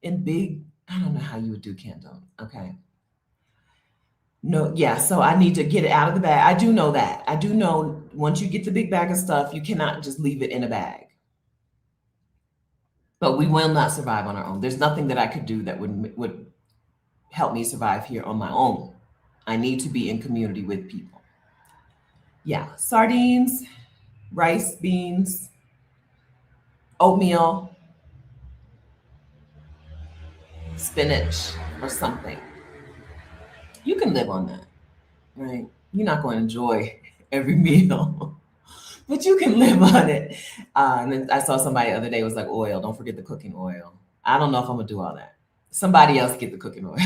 in big. I don't know how you would do canned tuna. Okay. No, yeah, so I need to get it out of the bag. I do know that. I do know once you get the big bag of stuff, you cannot just leave it in a bag. But we will not survive on our own. There's nothing that I could do that would help me survive here on my own. I need to be in community with people. Yeah, sardines, rice, beans, oatmeal, spinach, or something. You can live on that, right? You're not going to enjoy every meal, but you can live on it. And then I saw somebody the other day was like, oil, don't forget the cooking oil. I don't know if I'm gonna do all that. Somebody else get the cooking oil.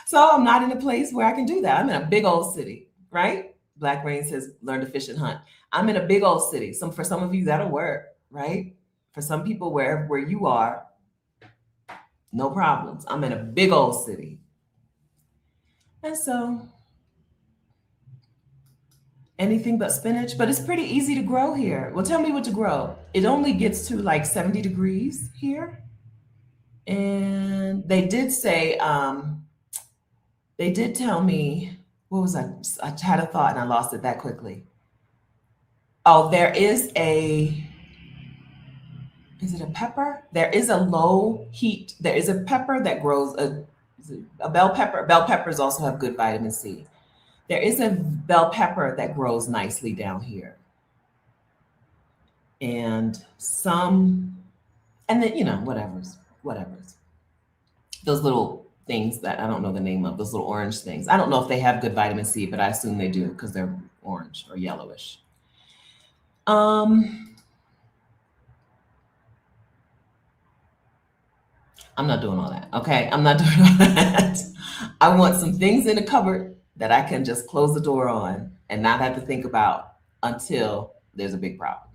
So I'm not in a place where I can do that. I'm in a big old city, right? Black Rain says, learn to fish and hunt. I'm in a big old city. For some of you, that'll work, right? For some people, where you are, no problems. I'm in a big old city. And so anything but spinach, but it's pretty easy to grow here. Well, tell me what to grow. It only gets to like 70 degrees here. And they did say, they did tell me, what was I had a thought and I lost it that quickly. Oh, is it a pepper? There is a low heat. There is a pepper that grows, a bell pepper. Bell peppers also have good vitamin C. There is a bell pepper that grows nicely down here. And then, whatever's. Those little things that I don't know the name of, those little orange things. I don't know if they have good vitamin C, but I assume they do because they're orange or yellowish. I'm not doing all that. Okay. I'm not doing all that. I want some things in the cupboard that I can just close the door on and not have to think about until there's a big problem.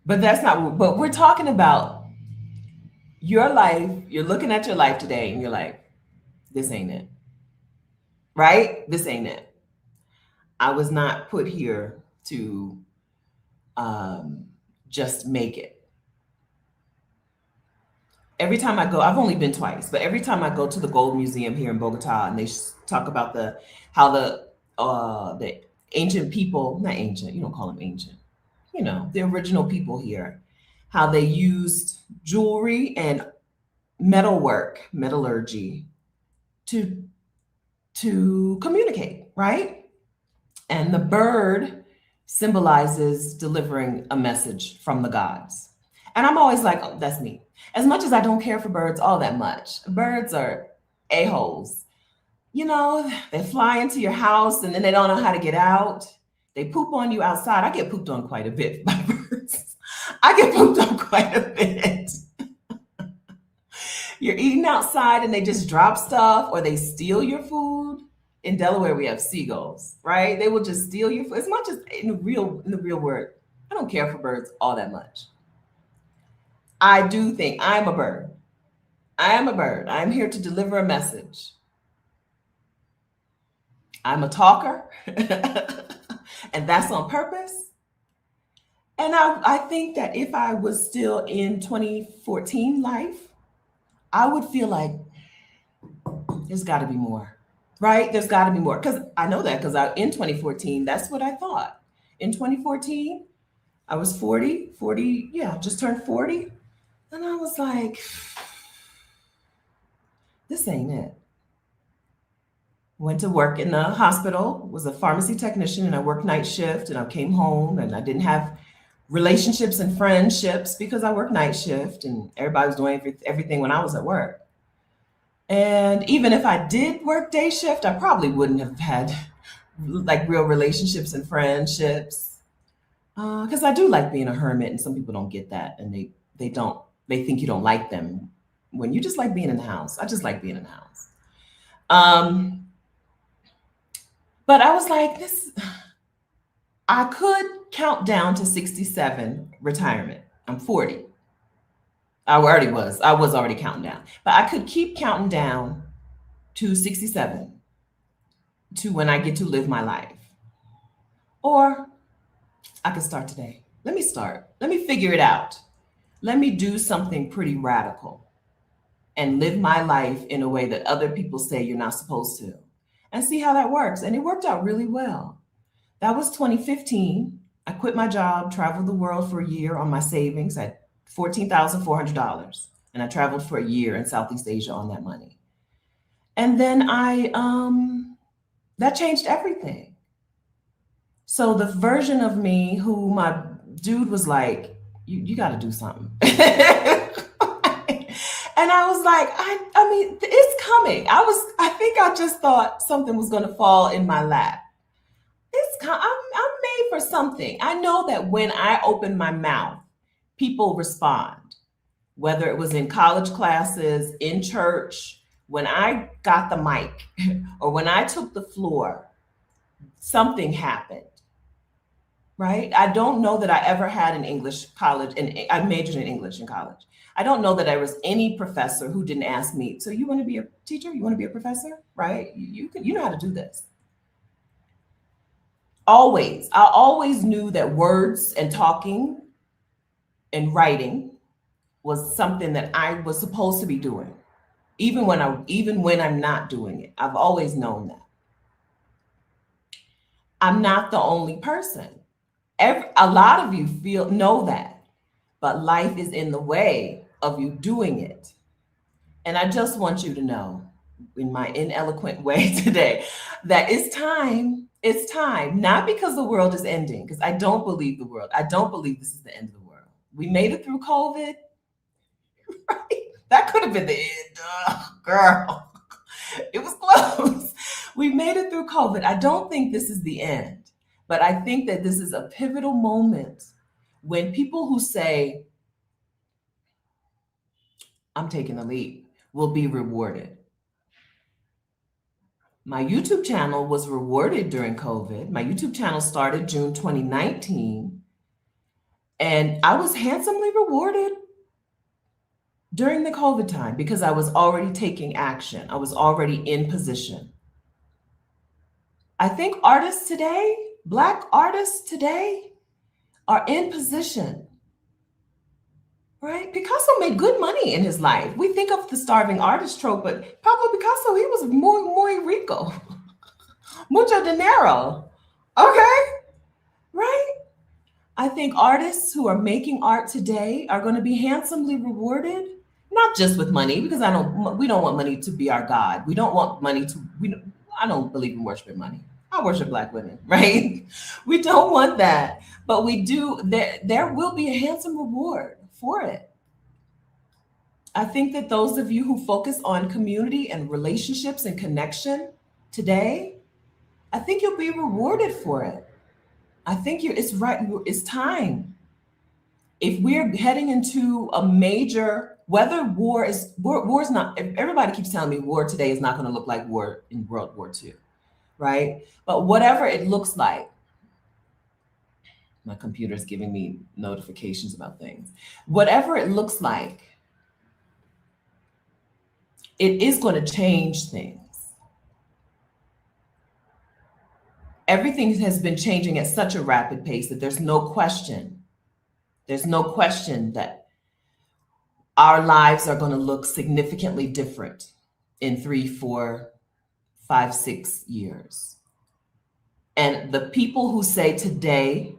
But we're talking about your life. You're looking at your life today and you're like, this ain't it. Right? This ain't it. I was not put here to just make it. Every time I go, I've only been twice, but every time I go to the Gold Museum here in Bogota, and they talk about how the ancient people, not ancient, you don't call them ancient, the original people here, how they used jewelry and metalwork, metallurgy to communicate, right? And the bird symbolizes delivering a message from the gods. And I'm always like, oh, that's neat. As much as I don't care for birds all that much, birds are a-holes. They fly into your house and then they don't know how to get out. They poop on you outside. I get pooped on quite a bit by birds. I get pooped on quite a bit. you're eating outside and they just drop stuff or they steal your food. In Delaware, we have seagulls, right? They will just steal your food. As much as in the real world, I don't care for birds all that much. I do think I'm a bird. I am a bird. I'm here to deliver a message. I'm a talker, and that's on purpose. And I think that if I was still in 2014 life, I would feel like there's got to be more, right? There's got to be more. Because I know that because in 2014, that's what I thought. In 2014, I was 40, yeah, just turned 40. And I was like, this ain't it. Went to work in the hospital, was a pharmacy technician, and I worked night shift. And I came home and I didn't have relationships and friendships because I worked night shift and everybody was doing everything when I was at work. And even if I did work day shift, I probably wouldn't have had like real relationships and friendships. Because I do like being a hermit, and some people don't get that, and they think you don't like them when you just like being in the house. I just like being in the house. But I was like, I could count down to 67 retirement. I'm 40. I was already counting down, but I could keep counting down to 67 to when I get to live my life. Or I could start today. Let me start. Let me figure it out. Let me do something pretty radical and live my life in a way that other people say you're not supposed to, and see how that works. And it worked out really well. That was 2015. I quit my job, traveled the world for a year on my savings at $14,400. And I traveled for a year in Southeast Asia on that money. And then that changed everything. So the version of me who my dude was like, you got to do something. And I was like, I mean, it's coming. I think I just thought something was going to fall in my lap. I'm made for something. I know that when I open my mouth, people respond, whether it was in college classes, in church, when I got the mic, or when I took the floor, something happened. Right? I don't know that I ever had an English college, and I majored in English in college. I don't know that there was any professor who didn't ask me, so you want to be a teacher? You want to be a professor? Right? You know how to do this. Always. I always knew that words and talking and writing was something that I was supposed to be doing. Even when I'm not doing it. I've always known that. I'm not the only person. A lot of you know that, but life is in the way of you doing it. And I just want you to know, in my ineloquent way today, that it's time. It's time, not because the world is ending, because I don't believe I don't believe this is the end of the world. We made it through COVID, right? That could have been the end, girl. It was close. We made it through COVID. I don't think this is the end, but I think that this is a pivotal moment when people who say, I'm taking the leap, will be rewarded. My YouTube channel was rewarded during COVID. My YouTube channel started June 2019, and I was handsomely rewarded during the COVID time because I was already taking action. I was already in position. I think artists today, Black artists today, are in position. Right? Picasso made good money in his life. We think of the starving artist trope, but Pablo Picasso, he was muy rico. Mucho dinero. Okay? Right? I think artists who are making art today are going to be handsomely rewarded, not just with money, because we don't want money to be our God. We don't want money I don't believe in worshiping money. I worship Black women, right? We don't want that. But we do, there will be a handsome reward for it. I think that those of you who focus on community and relationships and connection today, I think you'll be rewarded for it. I think it's time. If we're heading into a major Whether war is not, everybody keeps telling me war today is not going to look like war in World War II, right? But whatever it looks like, my computer's giving me notifications about things. Whatever it looks like, it is going to change things. Everything has been changing at such a rapid pace that there's no question that our lives are going to look significantly different in 3, 4, 5, 6 years. And the people who say today,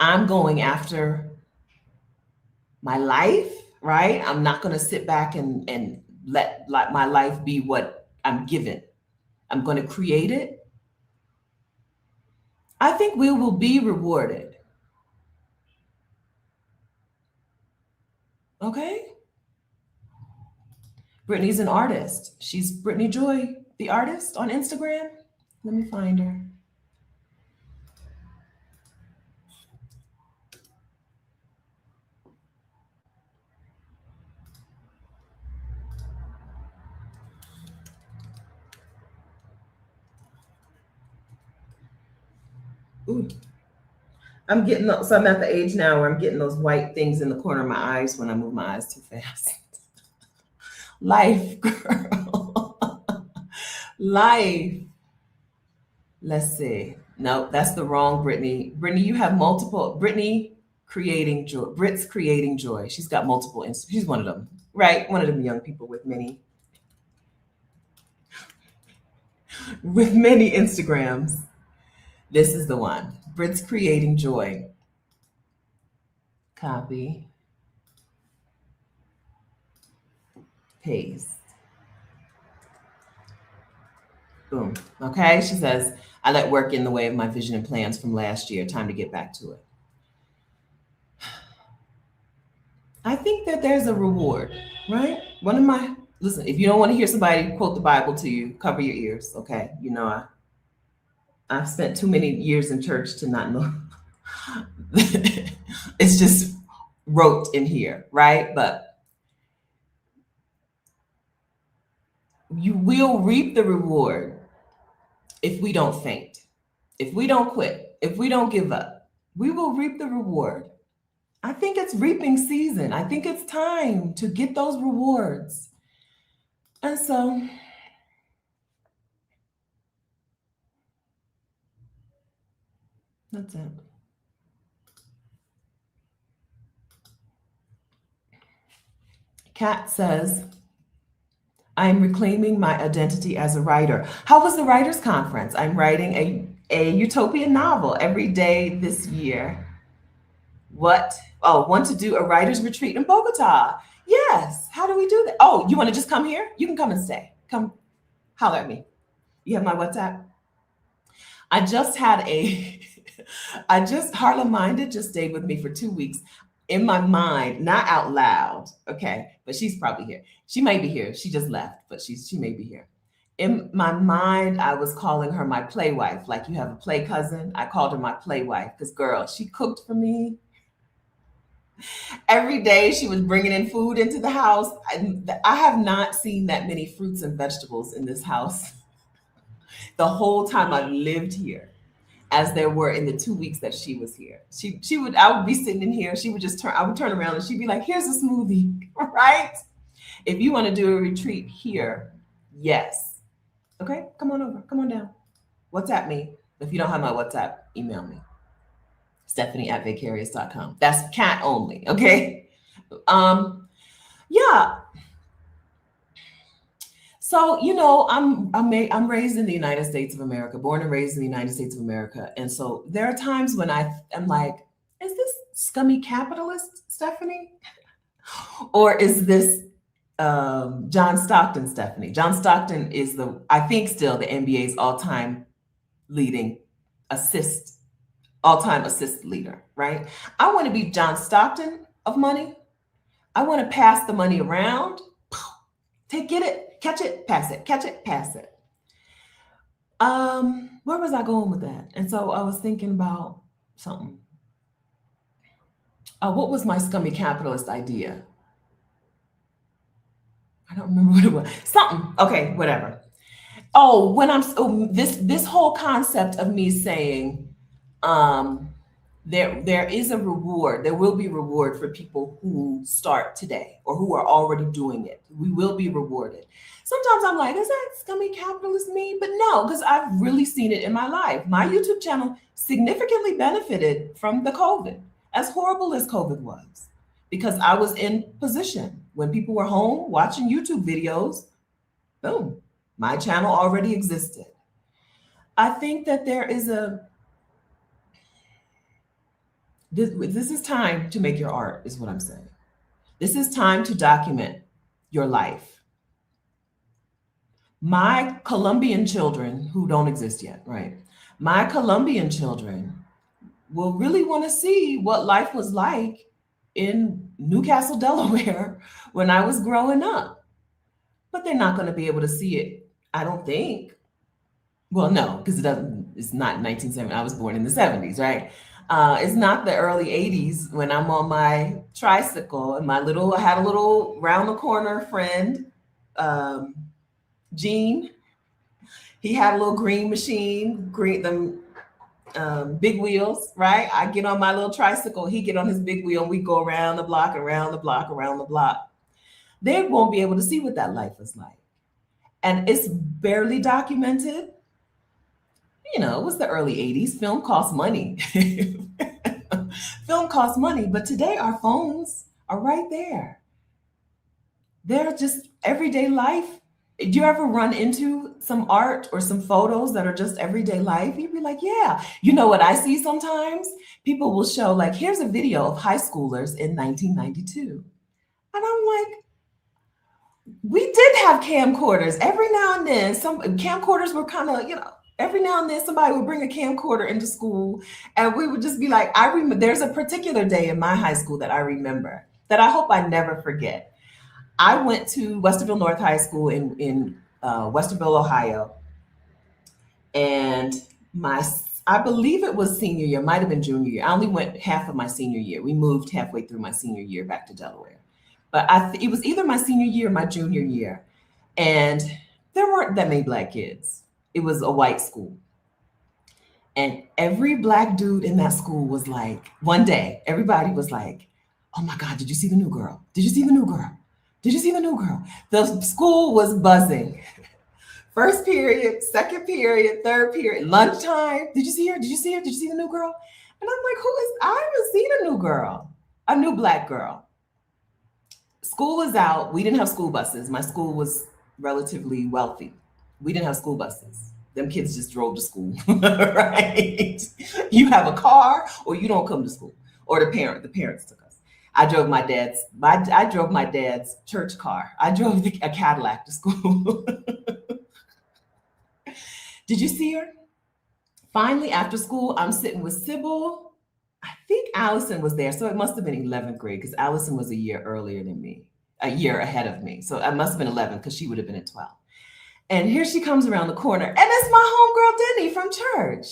I'm going after my life, right? I'm not going to sit back and let my life be what I'm given. I'm going to create it. I think we will be rewarded. Okay? Brittany's an artist. She's Brittany Joy, the artist on Instagram. Let me find her. Ooh. So I'm at the age now where I'm getting those white things in the corner of my eyes when I move my eyes too fast. Life, girl. Life. Let's see. No, that's the wrong Brittany. Brittany, you have multiple. Brittany creating joy. Brit's creating joy. She's got multiple. She's one of them, right? One of them young people with many Instagrams. This is the one. Brit's creating joy. Copy. Paste. Boom. Okay. She says, I let work in the way of my vision and plans from last year. Time to get back to it. I think that there's a reward, right? Listen, if you don't want to hear somebody quote the Bible to you, cover your ears. Okay. You know, I've spent too many years in church to not know. It's just wrote in here, right? But you will reap the reward if we don't faint, if we don't quit, if we don't give up. We will reap the reward. I think it's reaping season. I think it's time to get those rewards. And so that's it. Kat says, I am reclaiming my identity as a writer. How was the writers' conference? I'm writing a utopian novel every day this year. What? Oh, want to do a writer's retreat in Bogota. Yes. How do we do that? Oh, you want to just come here? You can come and stay. Come holler at me. You have my WhatsApp? I just had Harlem Minded just stayed with me for 2 weeks in my mind, not out loud. Okay. But she's probably here. She might be here. She just left, but she may be here. In my mind, I was calling her my play wife. Like you have a play cousin. I called her my play wife because, girl, she cooked for me. Every day she was bringing in food into the house. I have not seen that many fruits and vegetables in this house the whole time I've lived here, as there were in the 2 weeks that she was here. I would be sitting in here. I would turn around and she'd be like, here's a smoothie, right? If you want to do a retreat here, yes. Okay, come on over, come on down. WhatsApp me. If you don't have my WhatsApp, email me. Stephanie@vicarious.com. That's cat only, okay? Yeah. So, I'm raised in the United States of America, born and raised in the United States of America. And so there are times when I'm like, is this scummy capitalist Stephanie? Or is this John Stockton Stephanie? John Stockton is I think still the NBA's all-time assist leader, right? I want to be John Stockton of money. I want to pass the money around. Get it, catch it, pass it, catch it, pass it. Where was I going with that? And so I was thinking about something. What was my scummy capitalist idea? I don't remember what it was. Something. Okay, whatever. Oh, when I'm this whole concept of me saying, um, there is a reward. There will be reward for people who start today or who are already doing it. We will be rewarded. Sometimes I'm like, is that scummy capitalist me? But no, because I've really seen it in my life. My YouTube channel significantly benefited from the COVID, as horrible as COVID was, because I was in position when people were home watching YouTube videos. Boom, my channel already existed. I think that there is a this is time to make your art, is what I'm saying. This is time to document your life. My Colombian children, who don't exist yet, right? My Colombian children will really want to see what life was like in Newcastle, Delaware when I was growing up. But they're not going to be able to see it, I don't think. Well, no, because it's not 1970. I was born in the 70s, right? It's not the early 80s when I'm on my tricycle and I had a little round the corner friend, um, Gene. He had a little green machine, green them big wheels, right? I get on my little tricycle, he get on his big wheel, and we go around the block, around the block, around the block. They won't be able to see what that life is like. And it's barely documented. It was the early 80s. Film costs money. Film costs money, but today our phones are right there. They're just everyday life. Do you ever run into some art or some photos that are just everyday life? You'd be like, yeah. You know what I see sometimes? People will show, like, here's a video of high schoolers in 1992. And I'm like, we did have camcorders. Every now and then, some camcorders were kind of, every now and then somebody would bring a camcorder into school and we would just be like, I remember there's a particular day in my high school that I remember that I hope I never forget. I went to Westerville North High School in Westerville, Ohio, and I believe it was senior year, might have been junior year. I only went half of my senior year. We moved halfway through my senior year back to Delaware, but it was either my senior year or my junior year, and there weren't that many Black kids. It was a white school. And every Black dude in that school was like, one day, everybody was like, oh my God, did you see the new girl? Did you see the new girl? Did you see the new girl? The school was buzzing. First period, second period, third period, lunchtime. Did you see her? Did you see her? Did you see the new girl? And I'm like, I haven't seen a new girl, a new Black girl. School is out. We didn't have school buses. My school was relatively wealthy. We didn't have school buses. Them kids just drove to school, right? You have a car or you don't come to school, or the parents took us. I drove my dad's church car. I drove a Cadillac to school. Did you see her? Finally, after school, I'm sitting with Sybil. I think Allison was there. So it must have been 11th grade because Allison was a year earlier than me, a year ahead of me. So I must have been 11 because she would have been at 12. And here she comes around the corner, and it's my homegirl Denny from church.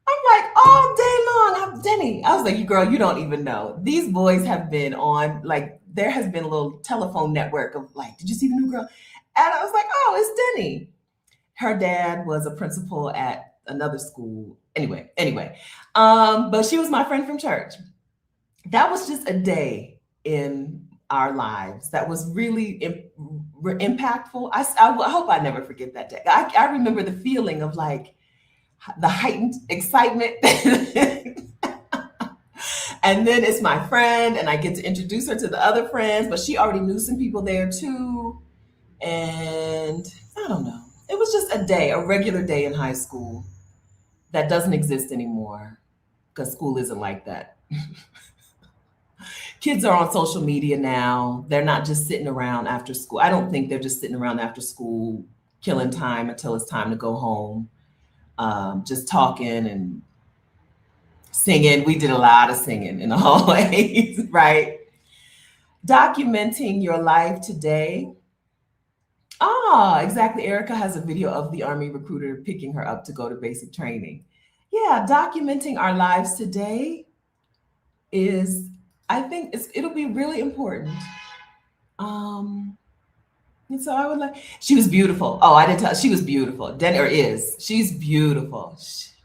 I'm like, all day long, I'm Denny. I was like, you girl, you don't even know. These boys have been on, like, there has been a little telephone network of like, did you see the new girl? And I was like, oh, it's Denny. Her dad was a principal at another school. Anyway, but she was my friend from church. That was just a day in our lives that was really impactful. I hope I never forget that day. I remember the feeling of like the heightened excitement. And then it's my friend, and I get to introduce her to the other friends, but she already knew some people there too. And I don't know. It was just a day, a regular day in high school that doesn't exist anymore because school isn't like that. Kids are on social media now. They're not just sitting around after school. I don't think they're just sitting around after school, killing time until it's time to go home, just talking and singing. We did a lot of singing in the hallways, right? Documenting your life today. Ah, exactly. Erica has a video of the Army recruiter picking her up to go to basic training. Yeah, documenting our lives today is, I think it'll be really important. Um, And so I would like, she was beautiful. Oh, I didn't tell, she was beautiful. Then or is. She's beautiful.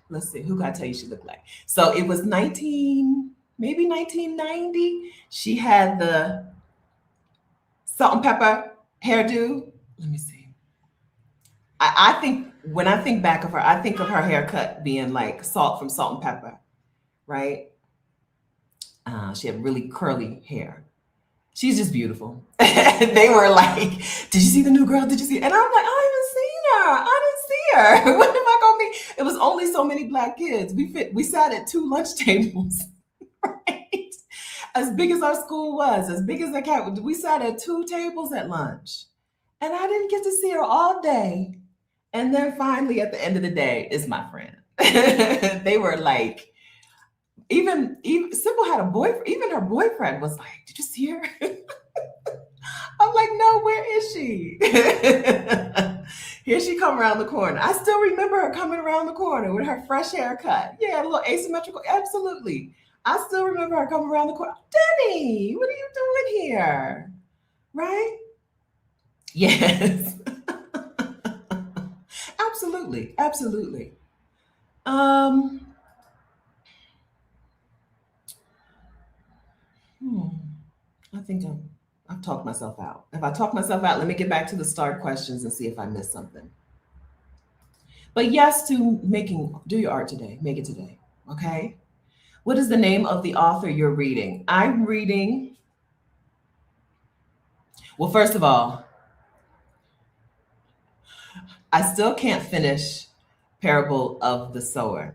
Let's see, who can I tell you she looked like? So it was maybe 1990. She had the salt and pepper hairdo. Let me see. I think when I think back of her, I think of her haircut being like salt from Salt and Pepper, right? She had really curly hair. She's just beautiful. They were like, "Did you see the new girl? Did you see?" And I'm like, "I didn't see her. What am I gonna be?" It was only so many black kids. We sat at two lunch tables, right? As big as our school was, as big as the cat. We sat at two tables at lunch, and I didn't get to see her all day. And then finally, at the end of the day, is my friend. They were like, even Sybil had a boyfriend. Even her boyfriend was like, "Did you see her?" I'm like, "No, where is she?" Here she come around the corner. I still remember her coming around the corner with her fresh haircut. Yeah, a little asymmetrical. Absolutely. I still remember her coming around the corner. Denny, what are you doing here? Right? Yes. Absolutely. Absolutely. Um, hmm. I think I've talked myself out. If I talk myself out, let me get back to the start questions and see if I missed something. But yes, to do your art today. Make it today. Okay. What is the name of the author you're reading? I'm reading. Well, first of all, I still can't finish Parable of the Sower.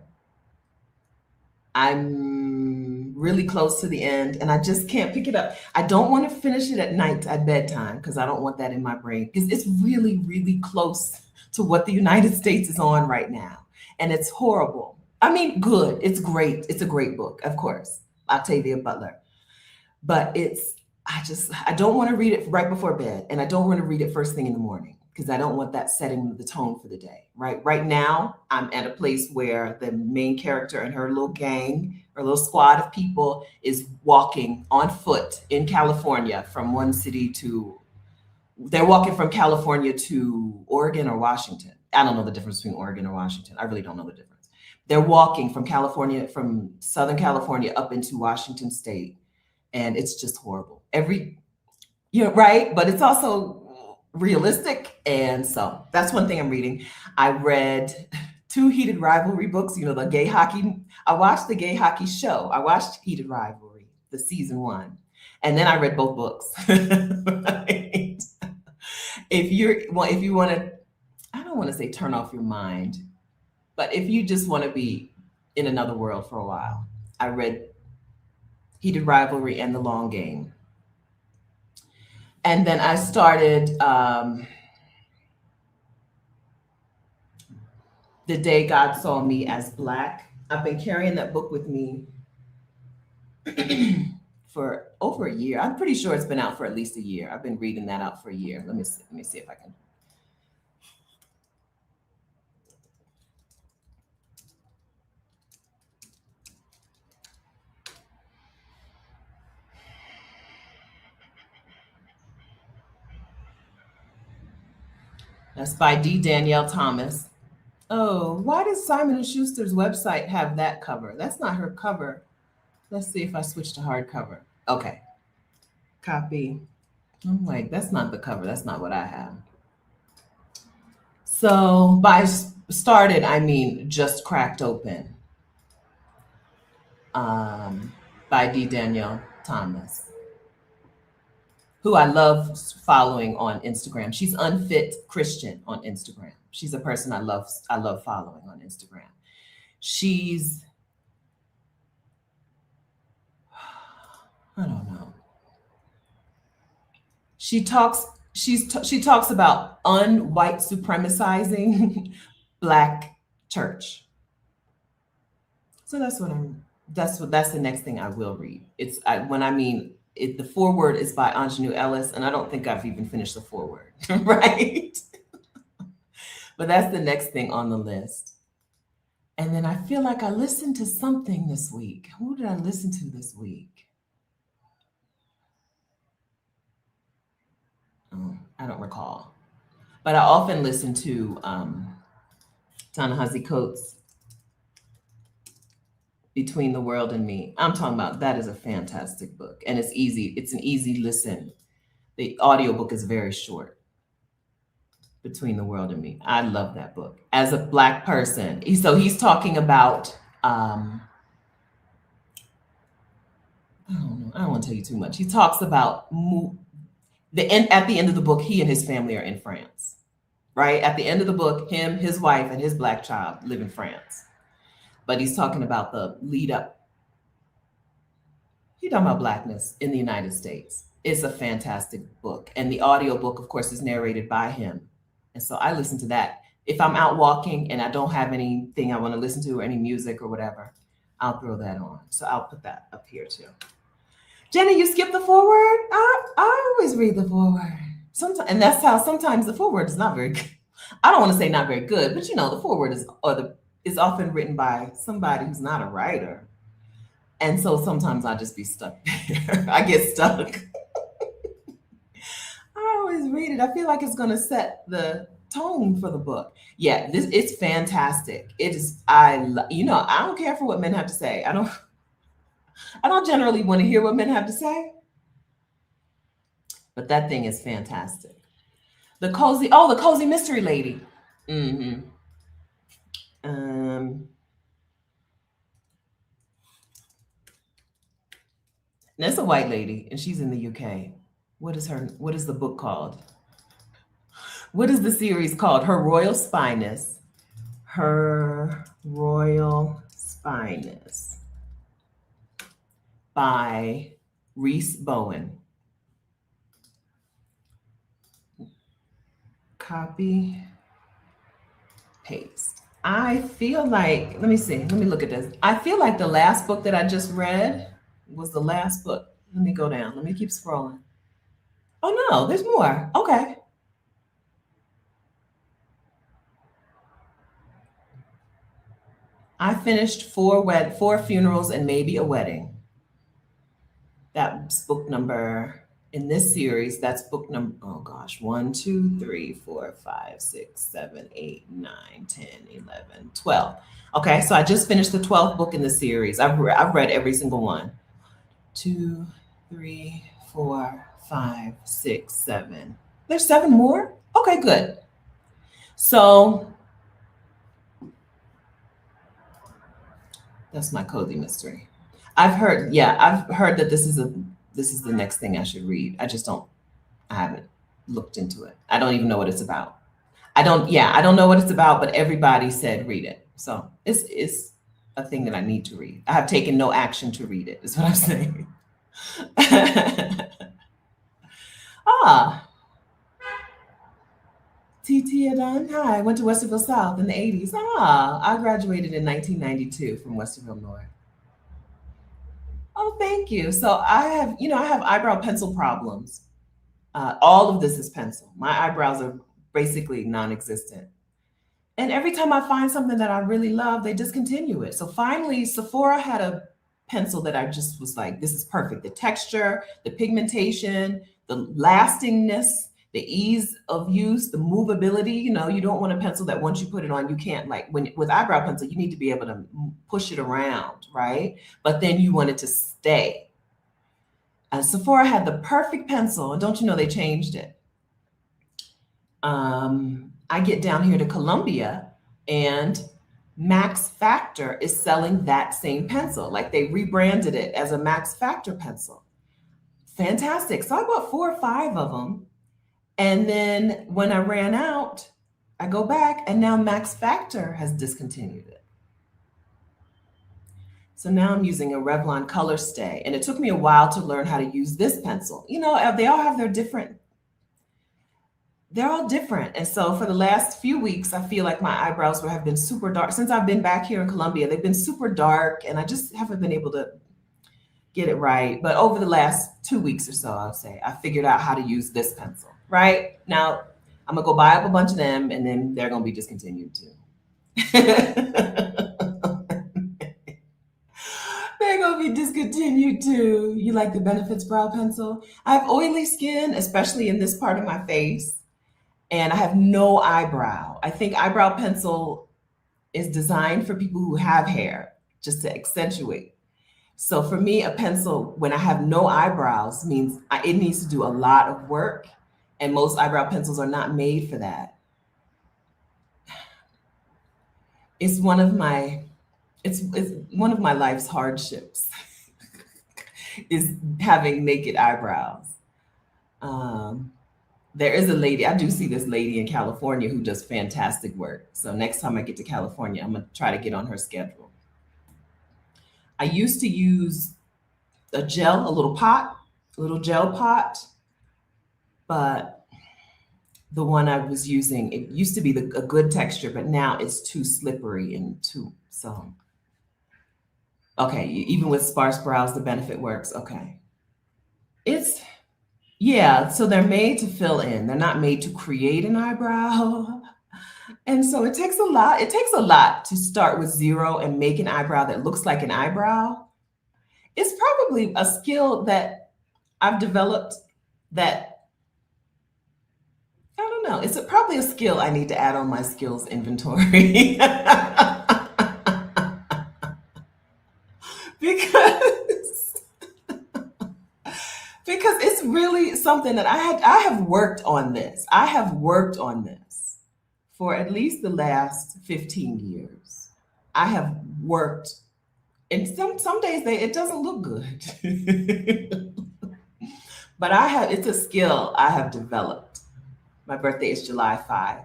I'm really close to the end and I just can't pick it up. I don't want to finish it at night at bedtime because I don't want that in my brain because it's really, really close to what the United States is on right now. And it's horrible. I mean, good. It's great. It's a great book, of course. Octavia Butler. But I don't want to read it right before bed and I don't want to read it first thing in the morning because I don't want that setting the tone for the day, right? Right now, I'm at a place where the main character and her little gang or little squad of people is walking on foot in California from one city to, they're walking from California to Oregon or Washington. I don't know the difference between Oregon or Washington. I really don't know the difference. They're walking from California, from Southern California up into Washington State and it's just horrible. Right, but it's also realistic, and so that's one thing I'm reading. I read two Heated Rivalry books. You know, the gay hockey. I watched the gay hockey show. I watched Heated Rivalry, the season one, and then I read both books. Right? If you want to, I don't want to say turn off your mind, but if you just want to be in another world for a while, I read Heated Rivalry and The Long Game. And then I started The Day God Saw Me as Black. I've been carrying that book with me for over a year. I'm pretty sure it's been out for at least a year. I've been reading that out for a year. Let me see if I can. That's by D. Danielle Thomas. Oh, why does Simon and Schuster's website have that cover? That's not her cover. Let's see if I switch to hardcover. Okay. Copy. I'm like, that's not the cover. That's not what I have. So by started, I mean just cracked open. By D. Danielle Thomas, who I love following on Instagram. She's Unfit Christian on Instagram. She's a person I love following on Instagram. She's, I don't know. She talks about unwhite supremacizing black church. So that's the next thing I will read. When I mean it, the foreword is by Ingenue Ellis, and I don't think I've even finished the foreword, right? But that's the next thing on the list. And then I feel like I listened to something this week. Who did I listen to this week? Oh, I don't recall. But I often listen to Ta-Nehisi Coates' Between the World and Me. I'm talking about that is a fantastic book. And it's easy. It's an easy listen. The audiobook is very short. Between the World and Me. I love that book. As a Black person. So he's talking about I don't know. I don't want to tell you too much. He talks about at the end of the book, he and his family are in France. Right? At the end of the book, him, his wife, and his Black child live in France. But he's talking about the lead up. He's talking about Blackness in the United States. It's a fantastic book. And the audio book, of course, is narrated by him. And so I listen to that. If I'm out walking and I don't have anything I want to listen to or any music or whatever, I'll throw that on. So I'll put that up here too. Jenny, you skip the foreword? I always read the foreword. Sometimes, and that's how sometimes the foreword is not very good. I don't want to say not very good, but the foreword is often written by somebody who's not a writer. And so sometimes I just be stuck there. I get stuck. I always read it. I feel like it's going to set the tone for the book. Yeah, it's fantastic. It is. I don't care for what men have to say. I don't generally want to hear what men have to say, but that thing is fantastic. The cozy mystery lady. Mm-hmm. That's a white lady, and she's in the UK. What is the book called? What is the series called? Her Royal Spyness. Her Royal Spyness by Reese Bowen. Copy, paste. I feel like, let me see, let me look at this. I feel like the last book that I just read was the last book. Let me go down. Let me keep scrolling. Oh no, there's more. Okay. I finished four funerals and maybe a wedding. That's book number in this series. That's book number, oh gosh, 1, 2, 3, 4, 5, 6, 7, 8, 9, 10, 11, 12. Okay, so I just finished the 12th book in the series. I've read every single one. 2, 3, 4, 5, 6, 7. There's 7 more? Okay, good. So that's my cozy mystery. I've heard that this is the next thing I should read. I haven't looked into it. I don't even know what it's about. I don't know what it's about, but everybody said read it. So it's a thing that I need to read. I have taken no action to read it, is what I'm saying. TT Adon, hi. I went to Westerville South in the 80s. I graduated in 1992 from Westerville North. Oh, thank you. So I have eyebrow pencil problems. All of this is pencil. My eyebrows are basically non-existent. And every time I find something that I really love, they discontinue it. So finally, Sephora had a pencil that I just was like, this is perfect. The texture, the pigmentation, the lastingness, the ease of use, the movability. You don't want a pencil that once you put it on, you can't, like with eyebrow pencil, you need to be able to push it around, right? But then you want it to stay. Sephora had the perfect pencil, and don't you know they changed it? I get down here to Columbia, and Max Factor is selling that same pencil. Like they rebranded it as a Max Factor pencil. Fantastic. So I bought 4 or 5 of them. And then when I ran out, I go back, and now Max Factor has discontinued it. So now I'm using a Revlon Color Stay, and it took me a while to learn how to use this pencil. They all have they're all different. And so for the last few weeks, I feel like my eyebrows have been super dark. Since I've been back here in Columbia, they've been super dark, and I just haven't been able to get it right. But over the last 2 weeks or so, I'll say, I figured out how to use this pencil. Right? Now, I'm going to go buy up a bunch of them, and then they're going to be discontinued too. They're going hope you discontinue too. You like the Benefits Brow Pencil? I have oily skin, especially in this part of my face, and I have no eyebrow. I think eyebrow pencil is designed for people who have hair, just to accentuate. So for me, a pencil, when I have no eyebrows, means it needs to do a lot of work, and most eyebrow pencils are not made for that. It's one of my it's one of my life's hardships is having naked eyebrows. Um, there is a lady, I do see this lady in California who does fantastic work. So next time I get to California, I'm gonna try to get on her schedule. I used to use a little gel pot, but the one I was using, it used to be a good texture, but now it's too slippery and too, so, okay, even with sparse brows, the benefit works, okay. It's, yeah, so they're made to fill in. They're not made to create an eyebrow. And so it takes a lot to start with zero and make an eyebrow that looks like an eyebrow. It's probably a skill that I've developed that I don't know. Probably a skill I need to add on my skills inventory. because because it's really something that I have worked on this. I have worked on this for at least the last 15 years. I have worked, and some days it doesn't look good. But it's a skill I have developed. My birthday is July 5.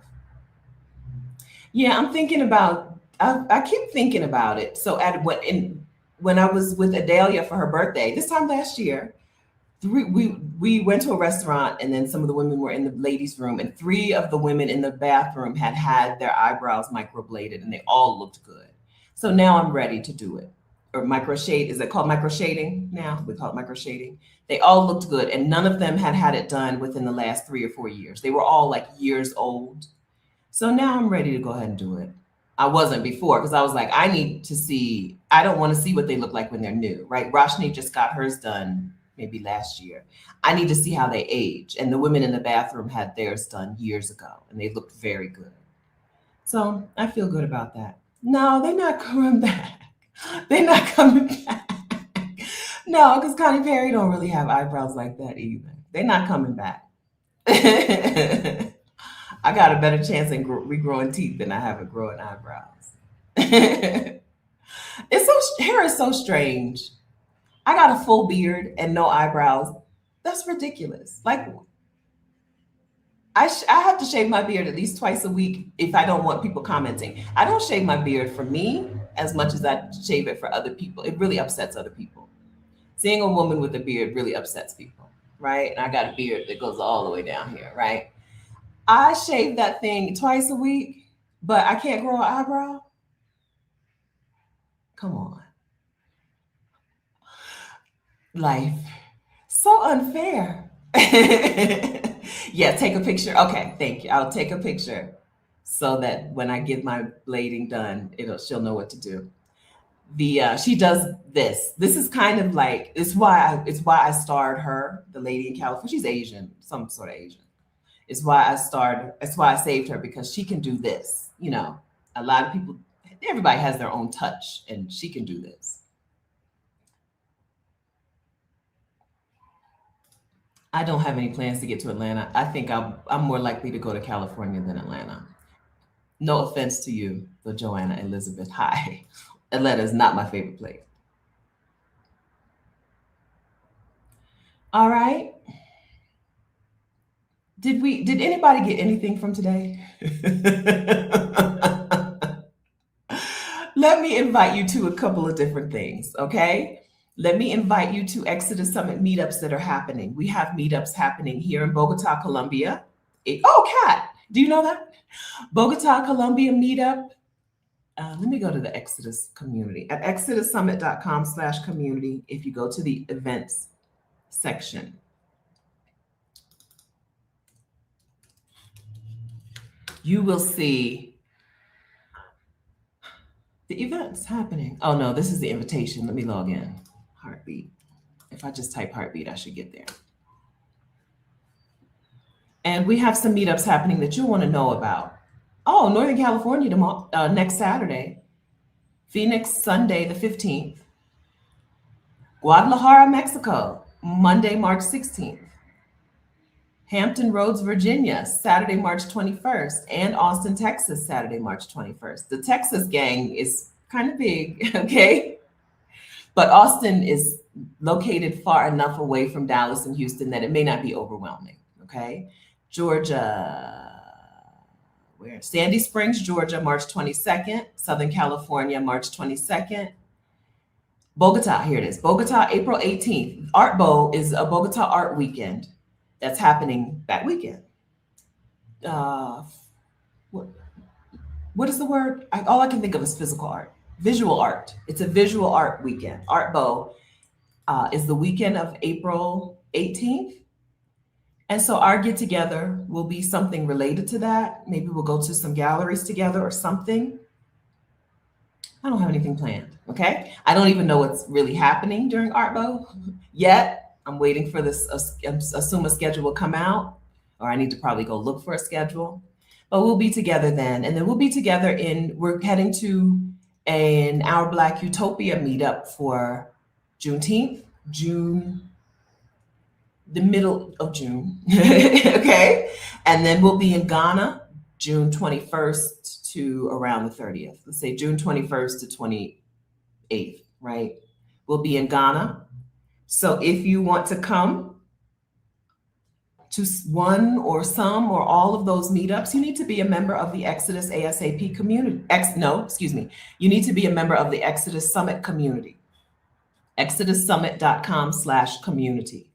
Yeah, I'm thinking about, I keep thinking about it. So when I was with Adelia for her birthday, this time last year, we went to a restaurant, and then some of the women were in the ladies' room, and three of the women in the bathroom had their eyebrows microbladed, and they all looked good. So now I'm ready to do it. Or microshade, is it called microshading now? We call it microshading. They all looked good, and none of them had it done within the last 3 or 4 years. They were all like years old. So now I'm ready to go ahead and do it. I wasn't before because I was like, I don't want to see what they look like when they're new, right? Roshni just got hers done maybe last year. I need to see how they age. And the women in the bathroom had theirs done years ago, and they looked very good. So I feel good about that. No, they're not coming back. They're not coming back. No, because Connie Perry don't really have eyebrows like that either. They're not coming back. I got a better chance in regrowing teeth than I have at growing eyebrows. Hair is so strange. I got a full beard and no eyebrows. That's ridiculous. Like I have to shave my beard at least twice a week if I don't want people commenting. I don't shave my beard for me as much as I shave it for other people. It really upsets other people. Seeing a woman with a beard really upsets people, right? And I got a beard that goes all the way down here, right? I shave that thing twice a week, but I can't grow an eyebrow. Come on. Life. So unfair. Yeah, take a picture. Okay, thank you. I'll take a picture so that when I get my blading done, she'll know what to do. She does this. This is kind of like it's why I starred her, the lady in California. She's Asian, some sort of Asian. It's why I saved her because she can do this. A lot of people, everybody has their own touch, and she can do this. I don't have any plans to get to Atlanta. I think I'm more likely to go to California than Atlanta. No offense to you, but Joanna Elizabeth. Hi. Atlanta is not my favorite place. All right. Did anybody get anything from today? Let me invite you to a couple of different things, okay? Let me invite you to Exodus Summit meetups that are happening. We have meetups happening here in Bogota, Colombia. Kat, do you know that? Bogota, Colombia meetup. Let me go to the Exodus community at exodussummit.com/community. If you go to the events section, you will see the events happening. Oh no, this is the invitation. Let me log in. Heartbeat. If I just type heartbeat, I should get there. And we have some meetups happening that you'll want to know about. Oh, Northern California tomorrow, next Saturday. Phoenix, Sunday, the 15th. Guadalajara, Mexico, Monday, March 16th. Hampton Roads, Virginia, Saturday, March 21st. And Austin, Texas, Saturday, March 21st. The Texas gang is kind of big, okay? But Austin is located far enough away from Dallas and Houston that it may not be overwhelming, okay? Georgia, where? Sandy Springs, Georgia, March 22nd. Southern California, March 22nd. Bogota, here it is. Bogota, April 18th. Art Bow is a Bogota art weekend that's happening that weekend. Uh, what, what is the word? All I can think of is physical art, visual art. It's a visual art weekend. Art Bow is the weekend of April 18th. And so our get together will be something related to that. Maybe we'll go to some galleries together or something. I don't have anything planned, okay? I don't even know what's really happening during Art Bow yet. I'm waiting for this, assume a schedule will come out, or I need to probably go look for a schedule. But we'll be together then. And then we'll be together we're heading to an Our Black Utopia meetup for Juneteenth, the middle of June, okay? And then we'll be in Ghana, June 21st to around the 30th. Let's say June 21st to 28th, right? We'll be in Ghana. So if you want to come to one or some or all of those meetups, you need to be a member of the Exodus ASAP community. You need to be a member of the Exodus Summit community. ExodusSummit.com/community.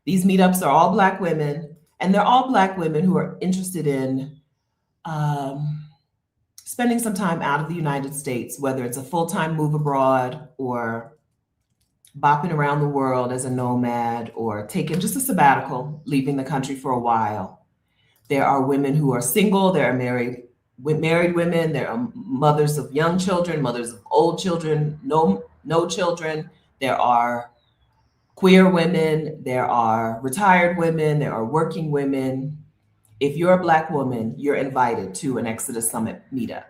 These meetups are all Black women, and they're all Black women who are interested in spending some time out of the United States, whether it's a full-time move abroad or bopping around the world as a nomad or taking just a sabbatical, leaving the country for a while. There are women who are single, there are married women, there are mothers of young children, mothers of old children, no children. There are queer women, there are retired women, there are working women. If you're a Black woman, you're invited to an Exodus Summit meetup.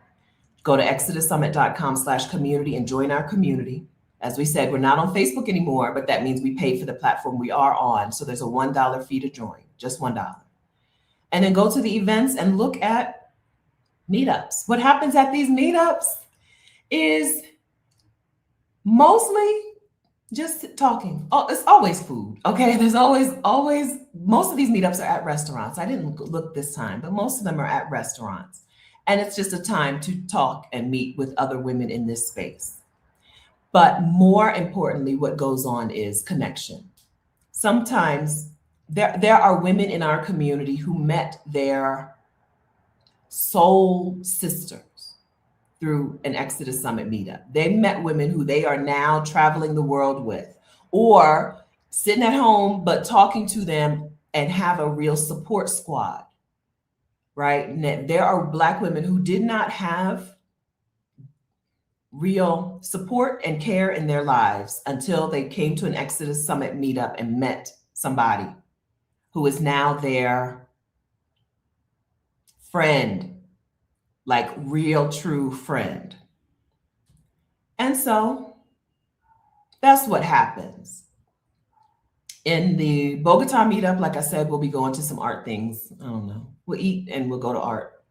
Go to ExodusSummit.com/community and join our community. As we said, we're not on Facebook anymore, but that means we pay for the platform we are on. So there's a $1 fee to join, just $1. And then go to the events and look at meetups. What happens at these meetups is mostly just talking. Oh, it's always food, okay? There's always, most of these meetups are at restaurants. I didn't look this time, but most of them are at restaurants. And it's just a time to talk and meet with other women in this space. But more importantly, what goes on is connection. Sometimes there are women in our community who met their soul sisters through an Exodus Summit meetup. They met women who they are now traveling the world with, or sitting at home, but talking to them and have a real support squad, right? And there are Black women who did not have real support and care in their lives until they came to an Exodus Summit meetup and met somebody who is now their friend, like real true friend. And so that's what happens. In the Bogota meetup, like I said, we'll be going to some art things. I don't know. We'll eat and we'll go to art.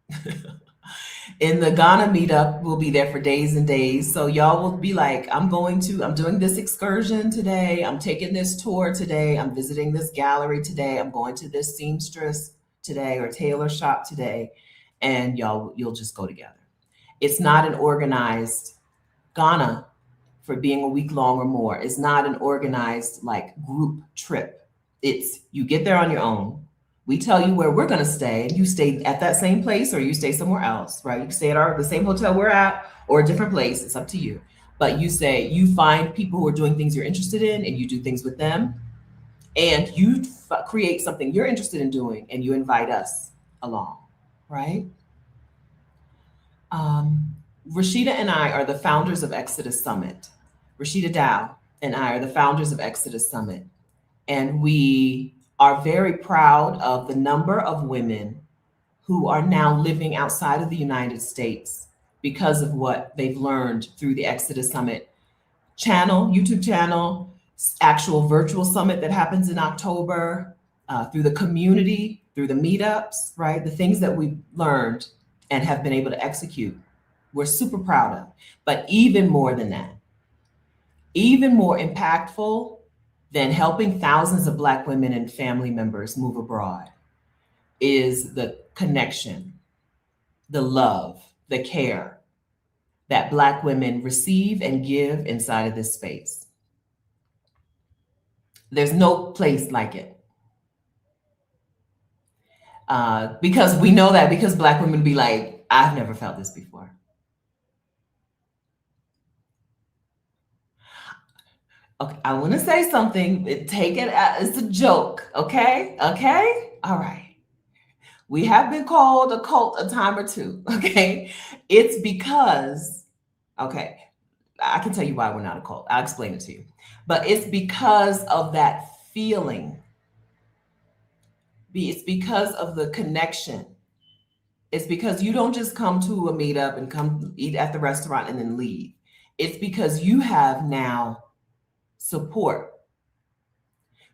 In the Ghana meetup, we'll be there for days and days. So y'all will be like, I'm doing this excursion today. I'm taking this tour today. I'm visiting this gallery today. I'm going to this seamstress today or tailor shop today. And you'll just go together. It's not an organized Ghana, for being a week long or more, is not an organized like group trip. It's you get there on your own. We tell you where we're going to stay, and you stay at that same place or you stay somewhere else, right? You can stay at the same hotel we're at or a different place. It's up to you. But you find people who are doing things you're interested in and you do things with them, and you create something you're interested in doing and you invite us along, right? Rashida and I are the founders of Exodus Summit. Rashida Dow and I are the founders of Exodus Summit. And we are very proud of the number of women who are now living outside of the United States because of what they've learned through the Exodus Summit channel, YouTube channel, actual virtual summit that happens in October, through the community, through the meetups, right? The things that we've learned and have been able to execute, we're super proud of. But even more than that, even more impactful than helping thousands of Black women and family members move abroad is the connection, the love, the care that Black women receive and give inside of this space. There's no place like it. Because we know that because Black women be like, I've never felt this before. Okay, I want to say something. Take it as a joke, okay? Okay? All right. We have been called a cult a time or two, okay? It's because, okay, I can tell you why we're not a cult. I'll explain it to you. But it's because of that feeling. It's because of the connection. It's because you don't just come to a meetup and come eat at the restaurant and then leave. It's because you have now support,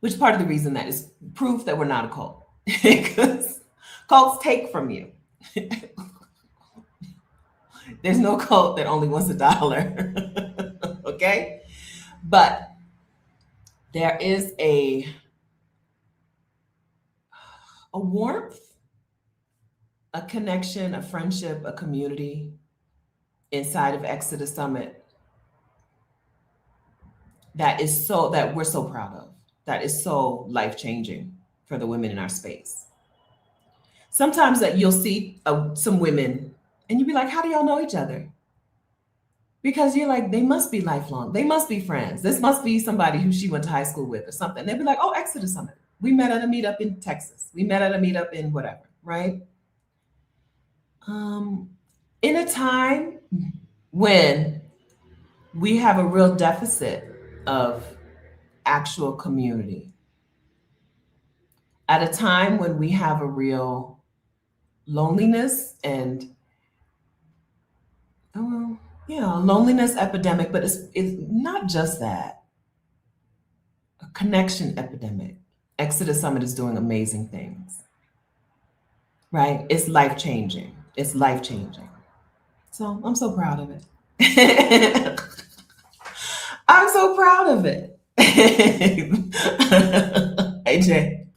which part of the reason that is proof that we're not a cult. Because cults take from you. There's no cult that only wants $1. Okay? But there is a warmth, a connection, a friendship, a community inside of Exodus Summit that we're so proud of, that is so life-changing for the women in our space. Sometimes that you'll see some women and you'll be like, how do y'all know each other? Because you're like, they must be lifelong. They must be friends. This must be somebody who she went to high school with or something. They'll be like, oh, Exodus Summit. We met at a meetup in Texas. We met at a meetup in whatever, right? In a time when we have a real deficit of actual community, at a time when we have a real loneliness and loneliness epidemic, but it's not just that, a connection epidemic. Exodus Summit is doing amazing things, right? It's life-changing. It's life-changing. So I'm so proud of it. I'm so proud of it. AJ,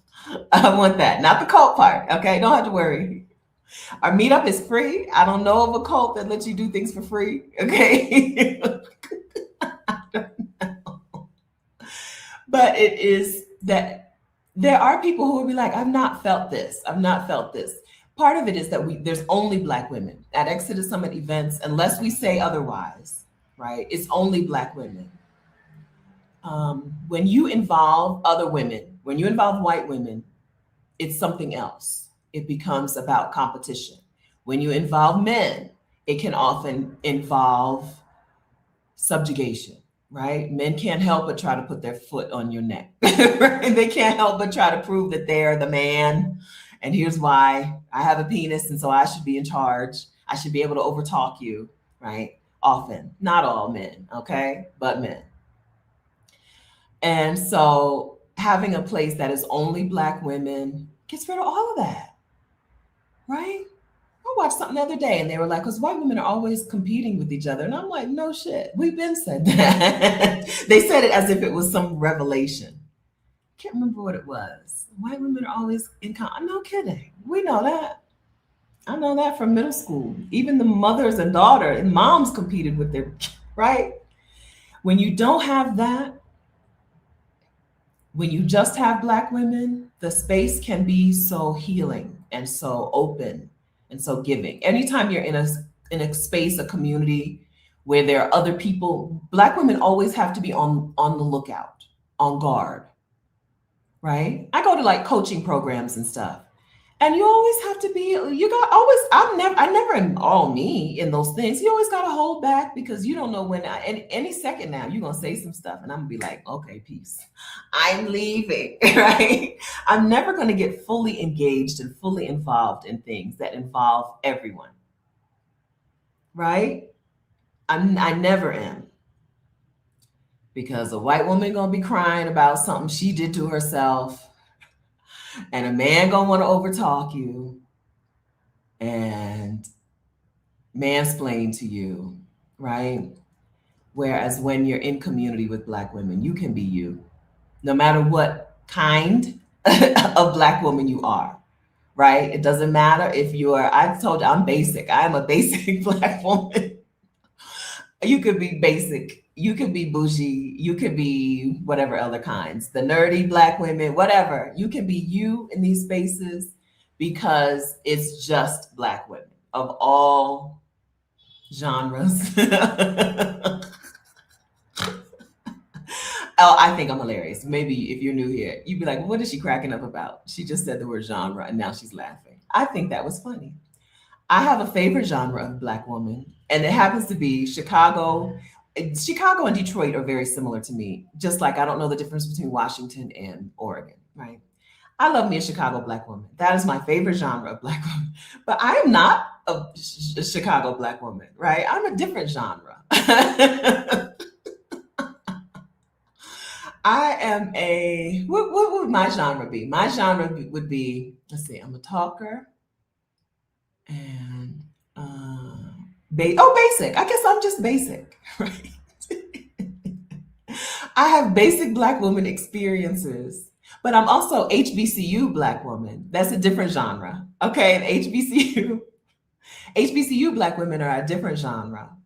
I want that. Not the cult part, okay? Don't have to worry. Our meetup is free. I don't know of a cult that lets you do things for free, okay? I don't know. But it is that there are people who will be like, I've not felt this. I've not felt this. Part of it is that there's only Black women at Exodus Summit events, unless we say otherwise, right? It's only Black women. When you involve other women, when you involve white women, it's something else. It becomes about competition. When you involve men, it can often involve subjugation, right? Men can't help but try to put their foot on your neck. Right? They can't help but try to prove that they're the man. And here's why: I have a penis, and so I should be in charge. I should be able to overtalk you, right? Often, not all men, okay? But men. And so having a place that is only Black women gets rid of all of that, right? I watched something the other day and they were like, because white women are always competing with each other. And I'm like, no shit, we've been said that. They said it as if it was some revelation. Can't remember what it was. White women are always I'm no kidding. We know that. I know that from middle school. Even the mothers and daughters and moms competed with their, right? When you don't have that, when you just have Black women, the space can be so healing and so open and so giving. Anytime you're in a space, a community where there are other people, Black women always have to be on the lookout, on guard, right? I go to like coaching programs and stuff. And you always have to be, you got always, I never am all me in those things. You always got to hold back because you don't know when, any second now, you're going to say some stuff and I'm going to be like, okay, peace. I'm leaving, right? I'm never going to get fully engaged and fully involved in things that involve everyone, right? I never am because a white woman going to be crying about something she did to herself and a man going to want to overtalk you and mansplain to you, right? Whereas when you're in community with Black women, you can be you, no matter what kind of Black woman you are, right? It doesn't matter if you're, I told you, I'm basic. I am a basic Black woman. You could be basic, you could be bougie, you could be whatever other kinds, the nerdy Black women, whatever. You can be you in these spaces because it's just Black women of all genres. Oh, I think I'm hilarious. Maybe if you're new here, you'd be like, what is she cracking up about? She just said the word genre and now she's laughing. I think that was funny. I have a favorite genre of Black woman, and it happens to be Chicago. Chicago and Detroit are very similar to me, just like I don't know the difference between Washington and Oregon, right? I love me a Chicago Black woman. That is my favorite genre of Black woman. But I am not a Chicago Black woman, right? I'm a different genre. I am what would my genre be? My genre would be, let's see, I'm a talker and basic. I guess I'm just basic, right? I have basic Black woman experiences, but I'm also HBCU Black woman. That's a different genre. Okay, and HBCU Black women are a different genre.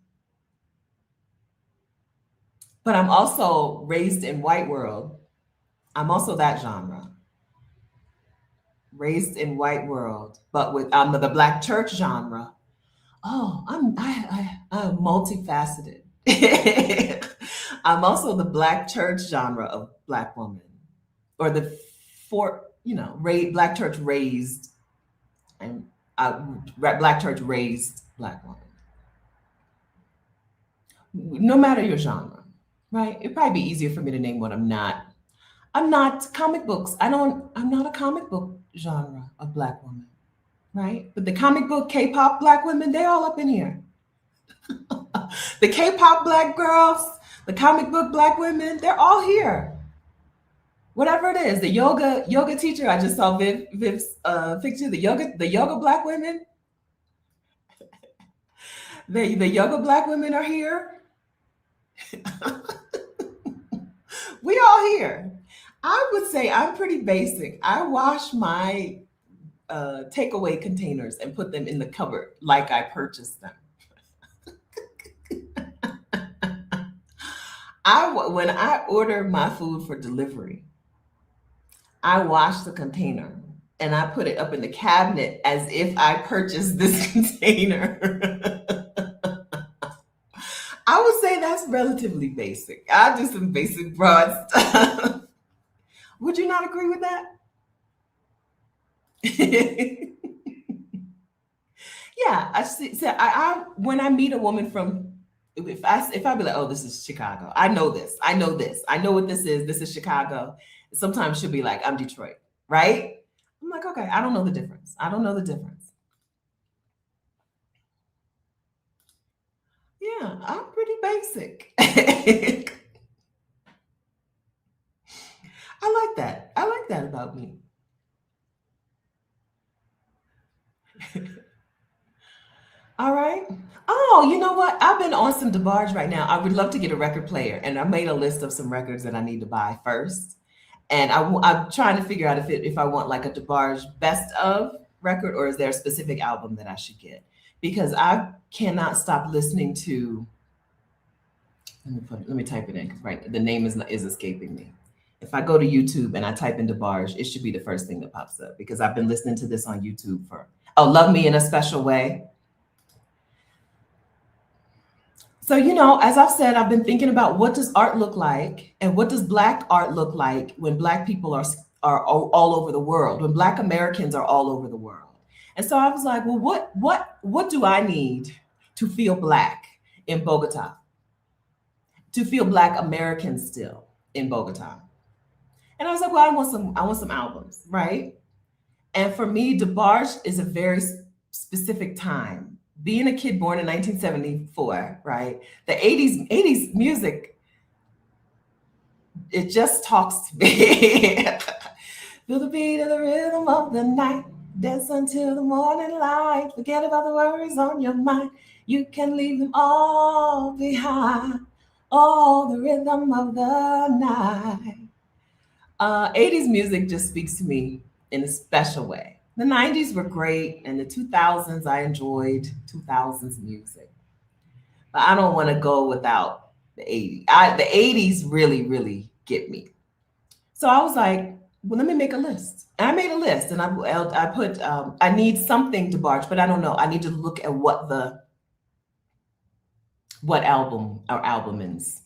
But I'm also raised in white world. I'm also that genre. Raised in white world, but with the Black church genre. Oh, I'm multifaceted. I'm also the Black church genre of Black woman, or the Black church raised and Black church raised Black woman. No matter your genre, right? It'd probably be easier for me to name what I'm not. I'm not comic books. I'm not a comic book genre of Black woman, right? But the comic book K-pop Black women, they all up in here. The K-pop Black girls, the comic book Black women, they're all here. Whatever it is, the yoga teacher, I just saw Viv's picture, the yoga Black women, the yoga Black women are here. We all here. I would say I'm pretty basic. I wash my takeaway containers and put them in the cupboard like I purchased them. When I order my food for delivery, I wash the container and I put it up in the cabinet as if I purchased this container. I would say that's relatively basic. I do some basic broad stuff. Would you not agree with that? Yeah, I see. So when I meet a woman from, if I be like, oh, this is Chicago. I know this. I know this. I know what this is. This is Chicago. Sometimes she'll be like, I'm Detroit, right? I'm like, okay, I don't know the difference. I don't know the difference. Yeah, I'm pretty basic. I like that. I like that about me. All right. Oh, you know what? I've been on some DeBarge right now. I would love to get a record player, and I made a list of some records that I need to buy first. And I'm trying to figure out if I want like a DeBarge best of record, or is there a specific album that I should get? Because I cannot stop listening to. Let me type it in because right, the name is escaping me. If I go to YouTube and I type in DeBarge, it should be the first thing that pops up because I've been listening to this on YouTube for. Oh, Love Me in a Special Way. So, as I've said, I've been thinking about what does art look like and what does Black art look like when Black people are all over the world, when Black Americans are all over the world. And so I was like, well, what do I need to feel Black in Bogota, to feel Black American still in Bogota? And I was like, well, I want some albums, right? And for me, DeBarge is a very specific time. Being a kid born in 1974, right? The 80s music, it just talks to me. Feel the beat of the rhythm of the night. Dance until the morning light. Forget about the worries on your mind. You can leave them all behind. Oh, the rhythm of the night. 80s music just speaks to me in a special way. The 90s were great, and the 2000s, I enjoyed 2000s music. But I don't want to go without the 80s. The 80s really, really get me. So I was like, well, let me make a list. And I made a list, and I put, I need something to barge, but I don't know. I need to look at what album or albumins,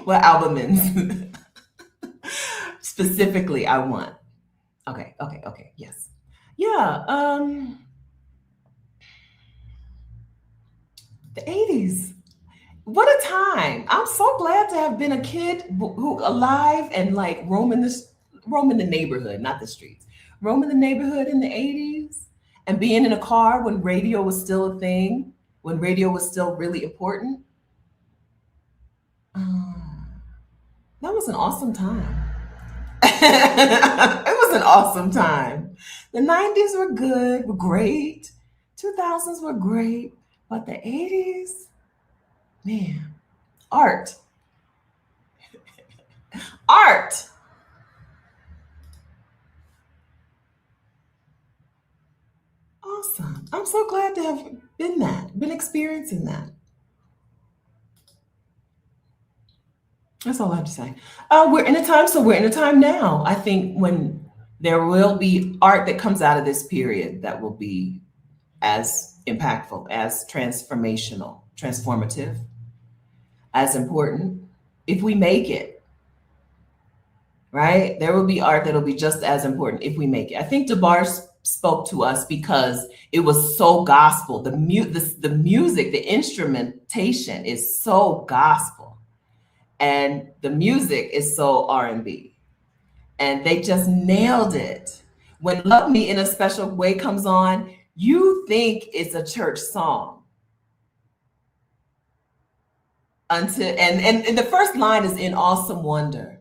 what albumins specifically I want. Okay, yes. Yeah, the 80s. What a time. I'm so glad to have been a kid who alive and like roaming the neighborhood, not the streets. Roaming the neighborhood in the 80s and being in a car when radio was still a thing, when radio was still really important. Uh, that was an awesome time. It was an awesome time. The 90s were good, were great. 2000s were great, but the 80s, man, art, art. Awesome. I'm so glad to have been experiencing that. That's all I have to say. We're in a time now, I think, when there will be art that comes out of this period that will be as impactful, as transformative, as important, if we make it, right? There will be art that'll be just as important if we make it. I think DeBarge spoke to us because it was so gospel. The music, the instrumentation is so gospel, and the music is so R&B, and they just nailed it. When "Love Me in a Special Way" comes on, you think it's a church song until and the first line is "in awesome wonder,"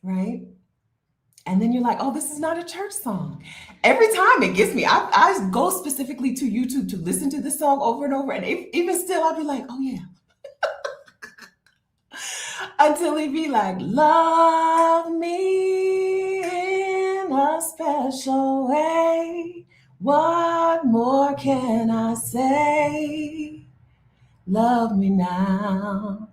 right? And then you're like, oh, this is not a church song. Every time it gets me. I go specifically to YouTube to listen to this song over and over. And even still, I'll be like, oh, yeah. Until he be like, love me in a special way. What more can I say? Love me now.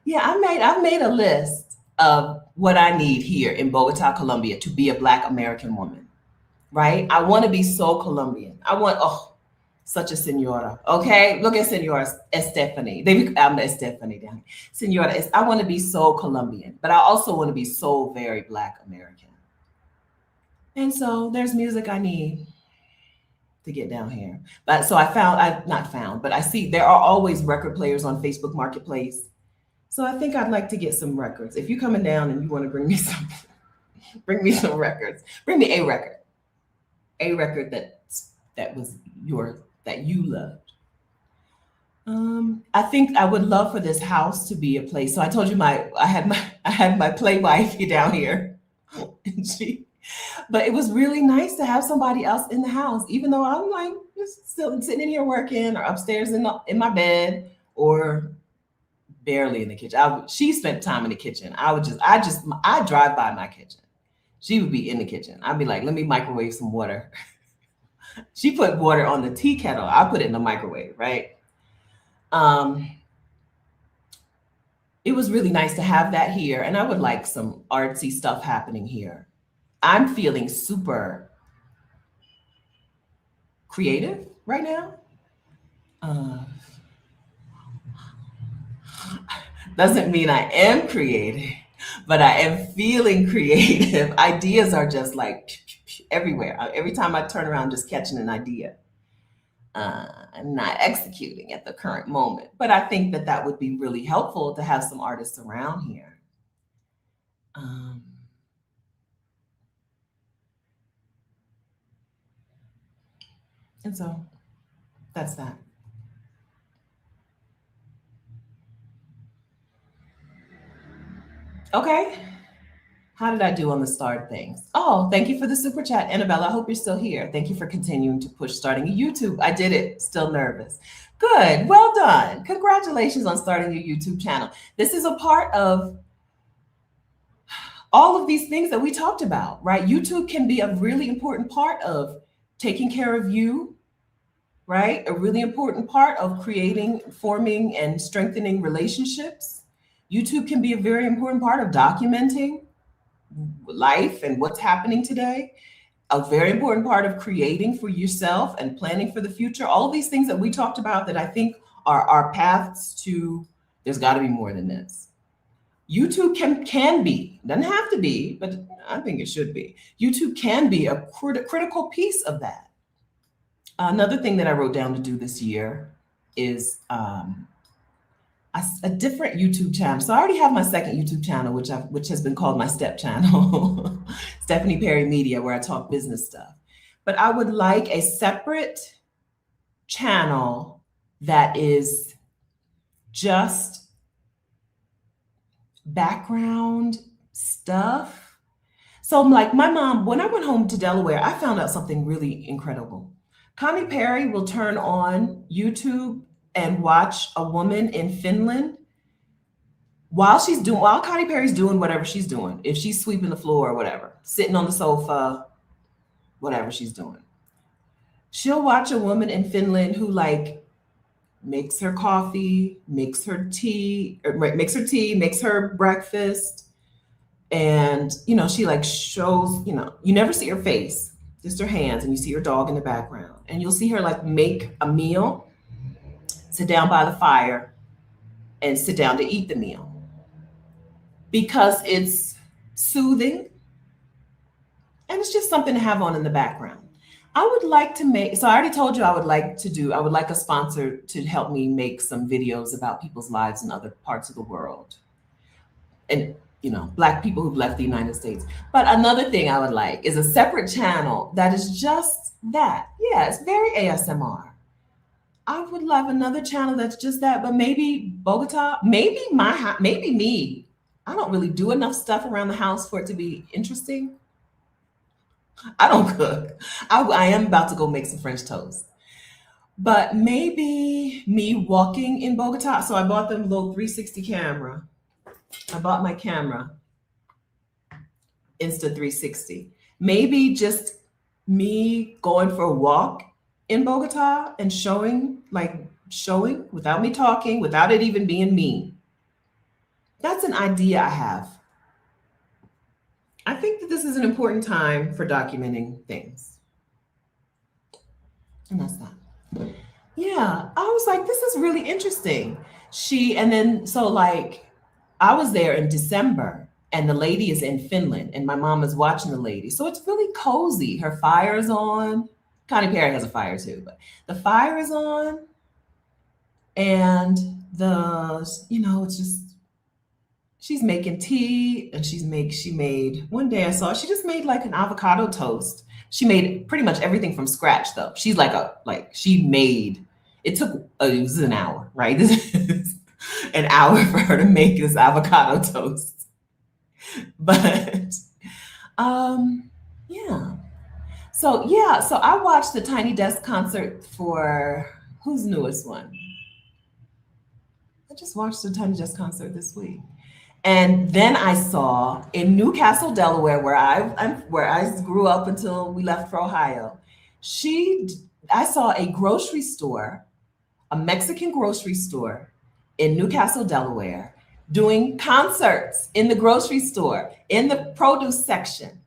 Yeah, I've made a list of what I need here in Bogota, Colombia, to be a Black American woman, right? I want to be so Colombian. I want, oh, such a senora. Okay, look at Senora Estefany. I'm Estefany down here. Senora, I want to be so Colombian, but I also want to be so very Black American. And so there's music I need to get down here. But so I've not found, but I see there are always record players on Facebook Marketplace. So I think I'd like to get some records. If you're coming down and you want to bring me some, bring me some records. Bring me a record that was that you loved. I think I would love for this house to be a place. So I told you I had my play wife down here, and but it was really nice to have somebody else in the house, even though I'm like just still sitting in here working or upstairs in my bed or barely in the kitchen. She spent time in the kitchen. I drive by my kitchen. She would be in the kitchen. I'd be like, let me microwave some water. She put water on the tea kettle. I put it in the microwave, right? It was really nice to have that here. And I would like some artsy stuff happening here. I'm feeling super creative right now. Doesn't mean I am creative, but I am feeling creative. Ideas are just like everywhere. Every time I turn around, just catching an idea. I'm not executing at the current moment, but I think that that would be really helpful to have some artists around here. Um, and so that's that. Okay. How did I do on the start things? Oh, thank you for the super chat, Annabella. I hope you're still here. Thank you for continuing to push starting a YouTube. I did it. Still nervous. Good. Well done. Congratulations on starting your YouTube channel. This is a part of all of these things that we talked about, right? YouTube can be a really important part of taking care of you, right? A really important part of creating, forming, and strengthening relationships. YouTube can be a very important part of documenting life and what's happening today. A very important part of creating for yourself and planning for the future. All of these things that we talked about that I think are our paths to, there's got to be more than this. YouTube can be, doesn't have to be, but I think it should be. YouTube can be a critical piece of that. Another thing that I wrote down to do this year is a different YouTube channel. So I already have my second YouTube channel, which has been called my step channel, Stephanie Perry Media, where I talk business stuff. But I would like a separate channel that is just background stuff. So I'm like, my mom, when I went home to Delaware, I found out something really incredible. Connie Perry will turn on YouTube and watch a woman in Finland while Connie Perry's doing whatever she's doing. If she's sweeping the floor or whatever, sitting on the sofa, whatever she's doing. She'll watch a woman in Finland who like makes her coffee, makes her tea, makes her breakfast. And, she like shows, you never see her face, just her hands, and you see her dog in the background. And you'll see her like make a meal, sit down by the fire, and sit down to eat the meal. Because it's soothing and it's just something to have on in the background. I would like to so I already told you I would like a sponsor to help me make some videos about people's lives in other parts of the world. And, Black people who've left the United States. But another thing I would like is a separate channel that is just that. Yeah, it's very ASMR. I would love another channel that's just that, but maybe Bogota, maybe maybe me. I don't really do enough stuff around the house for it to be interesting. I don't cook. I am about to go make some French toast. But maybe me walking in Bogota. So I bought them a little 360 camera. I bought my camera, Insta360. Maybe just me going for a walk in Bogota and showing without me talking, without it even being me. That's an idea I have. I think that this is an important time for documenting things. And that's that. Yeah, I was like, this is really interesting. I was there in December and the lady is in Finland and my mom is watching the lady. So it's really cozy. Her fire is on. Connie Perry has a fire too, but the fire is on. And it's just, she's making tea and one day I saw, she just made like an avocado toast. She made pretty much everything from scratch though. She's it was an hour, right? This is an hour for her to make this avocado toast. But, yeah. So I watched the Tiny Desk concert for, who's newest one? I just watched the Tiny Desk concert this week. And then I saw in Newcastle, Delaware, where I grew up until we left for Ohio. I saw a grocery store, a Mexican grocery store in Newcastle, Delaware, doing concerts in the grocery store, in the produce section.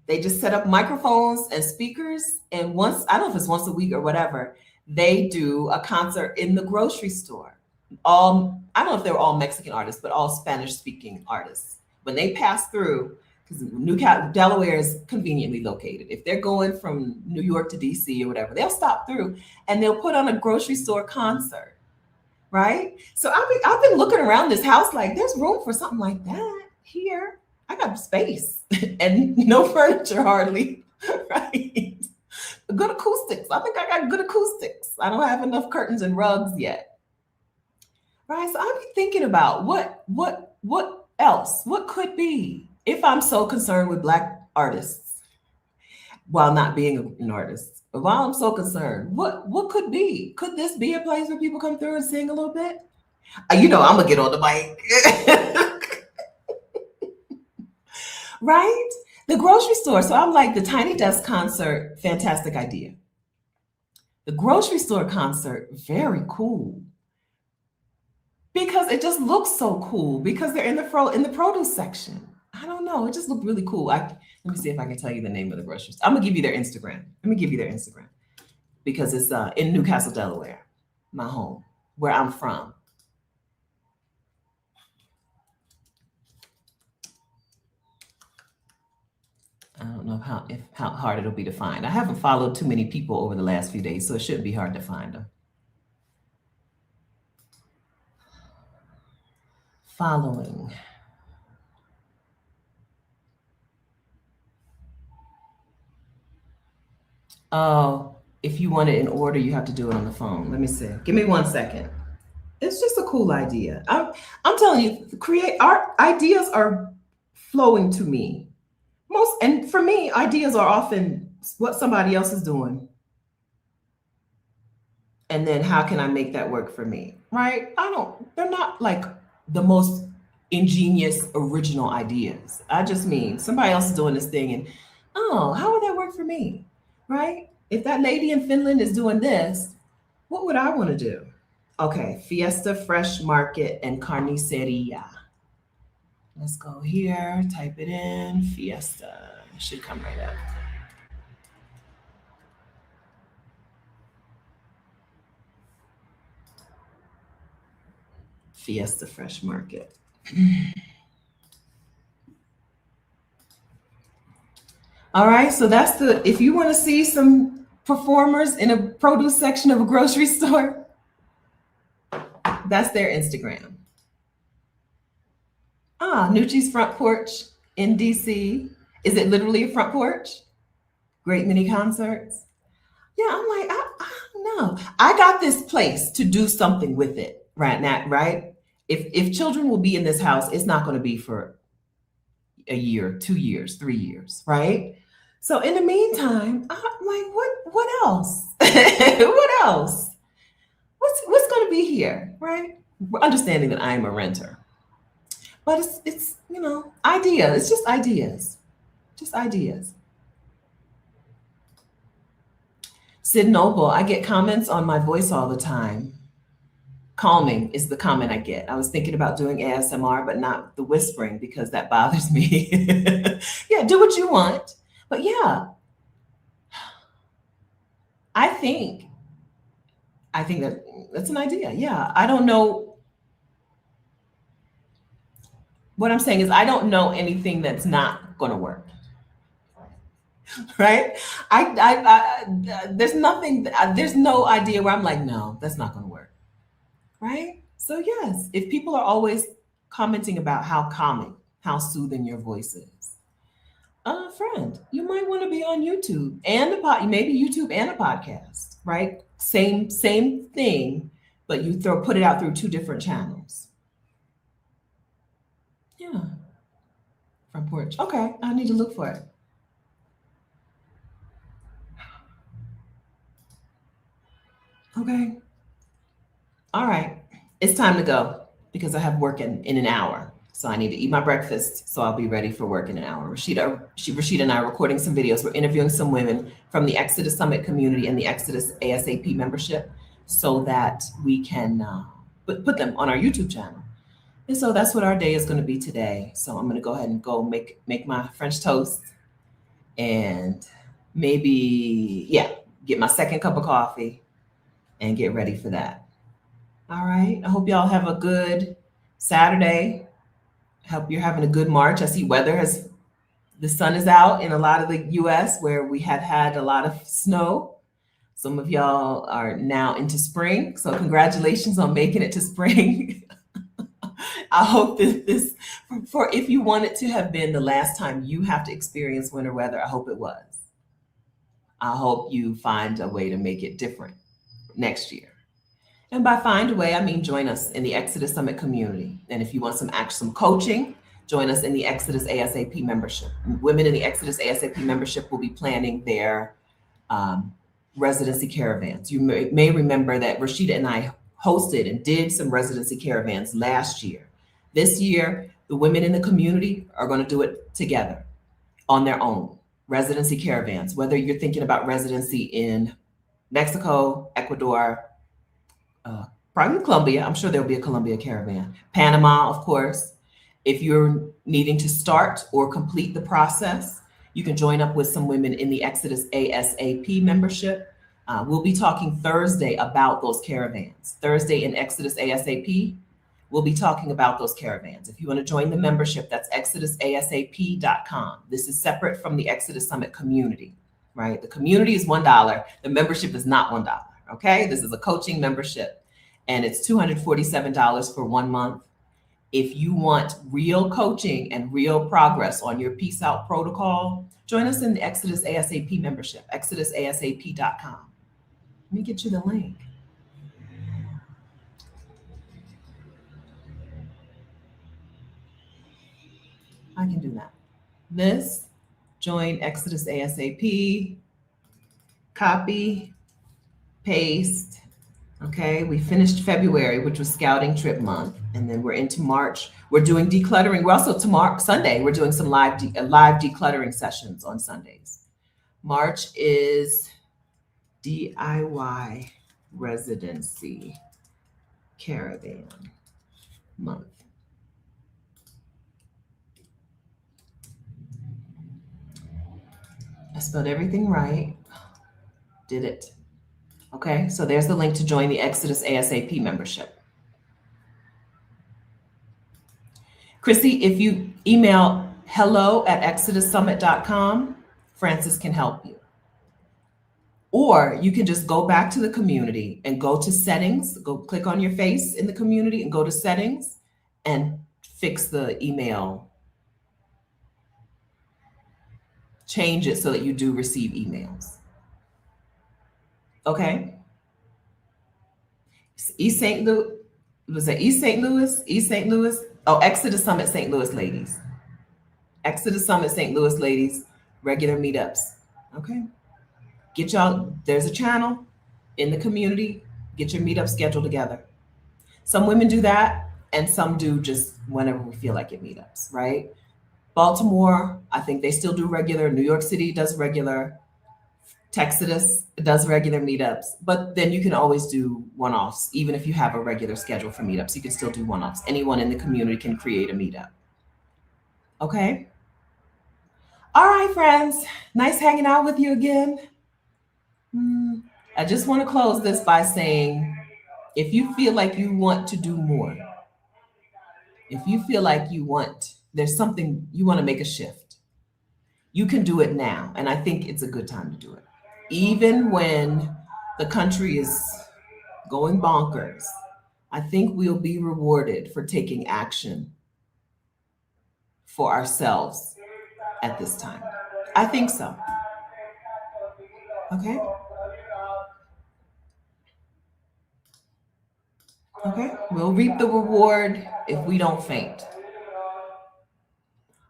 They just set up microphones and speakers, and I don't know if it's once a week or whatever, they do a concert in the grocery store. I don't know if they were all Mexican artists, but all Spanish-speaking artists when they pass through, because Delaware is conveniently located. If they're going from New York to DC or whatever, they'll stop through and they'll put on a grocery store concert, right? So I've been looking around this house like there's room for something like that here. I got space and no furniture hardly, right? Good acoustics. I think I got good acoustics. I don't have enough curtains and rugs yet, right? So I've been thinking about what else? What could be if I'm so concerned with Black artists while not being an artist? While I'm so concerned, what could be? Could this be a place where people come through and sing a little bit? You know, I'm gonna get on the mic, right? The grocery store. So I'm like, the Tiny Desk concert, fantastic idea. The grocery store concert, very cool. Because it just looks so cool because they're in the produce section. I don't know. It just looked really cool. Let me see if I can tell you the name of the grocery store. I'm gonna give you their Instagram. Let me give you their Instagram because it's in Newcastle, Delaware, my home, where I'm from. I don't know how hard it'll be to find. I haven't followed too many people over the last few days, so it shouldn't be hard to find them. Following. Oh, if you want it in order, you have to do it on the phone. Let me see. Give me 1 second. It's just a cool idea. I'm telling you, create art ideas are flowing to me. And for me, ideas are often what somebody else is doing. And then how can I make that work for me? Right? They're not like the most ingenious original ideas. I just mean somebody else is doing this thing and oh, how would that work for me? Right? If that lady in Finland is doing this, what would I want to do? Okay, Fiesta Fresh Market and Carniceria. Let's go here, type it in, Fiesta. It should come right up. Fiesta Fresh Market. All right, so that's if you want to see some performers in a produce section of a grocery store, that's their Instagram. Nucci's front porch in DC. Is it literally a front porch? Great mini concerts. Yeah, I'm like, I don't know. I got this place to do something with it right now, right? If children will be in this house, it's not going to be for a year, 2 years, 3 years, right? So in the meantime, I'm like, what else? What else? What's going to be here, right? Understanding that I'm a renter, but it's idea. It's just ideas, just ideas. Sid Noble, I get comments on my voice all the time. Calming is the comment I get. I was thinking about doing ASMR, but not the whispering because that bothers me. Yeah, do what you want. But yeah, I think that's an idea. Yeah, I don't know. What I'm saying is I don't know anything that's not going to work. Right? There's nothing. There's no idea where I'm like, no, that's not going to work. Right? So yes, if people are always commenting about how calming, how soothing your voice is, friend, you might want to be on YouTube and maybe YouTube and a podcast, right? Same thing, but you put it out through two different channels. Yeah, front porch. Okay, I need to look for it. Okay. All right. It's time to go because I have work in an hour. So I need to eat my breakfast. So I'll be ready for work in an hour. Rashida and I are recording some videos. We're interviewing some women from the Exodus Summit community and the Exodus ASAP membership so that we can put them on our YouTube channel. And so that's what our day is going to be today. So I'm going to go ahead and go make my French toast and maybe, get my second cup of coffee and get ready for that. All right. I hope y'all have a good Saturday. Hope you're having a good March. I see the sun is out in a lot of the US where we have had a lot of snow. Some of y'all are now into spring. So congratulations on making it to spring. I hope that for if you want it to have been the last time you have to experience winter weather, I hope it was. I hope you find a way to make it different next year. And by find a way, I mean join us in the Exodus Summit community. And if you want some coaching, join us in the Exodus ASAP membership. Women in the Exodus ASAP membership will be planning their residency caravans. You may remember that Rashida and I hosted and did some residency caravans last year. This year, the women in the community are going to do it together on their own. Residency caravans, whether you're thinking about residency in Mexico, Ecuador, probably Colombia. I'm sure there'll be a Colombia caravan. Panama, of course. If you're needing to start or complete the process, you can join up with some women in the Exodus ASAP membership. We'll be talking Thursday about those caravans. Thursday in Exodus ASAP, we'll be talking about those caravans. If you want to join the membership, that's exodusasap.com. This is separate from the Exodus Summit community, right? The community is $1. The membership is not $1. Okay, this is a coaching membership and it's $247 for 1 month. If you want real coaching and real progress on your Peace Out protocol, join us in the Exodus ASAP membership, exodusasap.com. Let me get you the link. I can do that. Join Exodus ASAP, copy, paste. Okay, we finished February, which was scouting trip month, and then we're into March. We're doing decluttering. We're also Sunday, we're doing some live decluttering sessions on Sundays. March is DIY residency caravan month. I spelled everything right. Did it. Okay, so there's the link to join the Exodus ASAP membership. Chrissy, if you email hello@exodussummit.com, Francis can help you. Or you can just go back to the community and go to settings, go click on your face in the community and go to settings and fix the email. Change it so that you do receive emails. Okay. East St. Louis, was it East St. Louis? East St. Louis? Oh, Exodus Summit St. Louis ladies. Exodus Summit St. Louis ladies, regular meetups. Okay. Get y'all, there's a channel in the community, get your meetup scheduled together. Some women do that and some do just whenever we feel like it meetups, right? Baltimore, I think they still do regular. New York City does regular. Texas does regular meetups, but then you can always do one-offs. Even if you have a regular schedule for meetups, you can still do one-offs. Anyone in the community can create a meetup. Okay. All right, friends. Nice hanging out with you again. I just want to close this by saying, if you feel like you want to do more, if you feel like there's something you want to make a shift, you can do it now. And I think it's a good time to do it. Even when the country is going bonkers, I think we'll be rewarded for taking action for ourselves at this time. I think so. Okay. Okay. We'll reap the reward if we don't faint.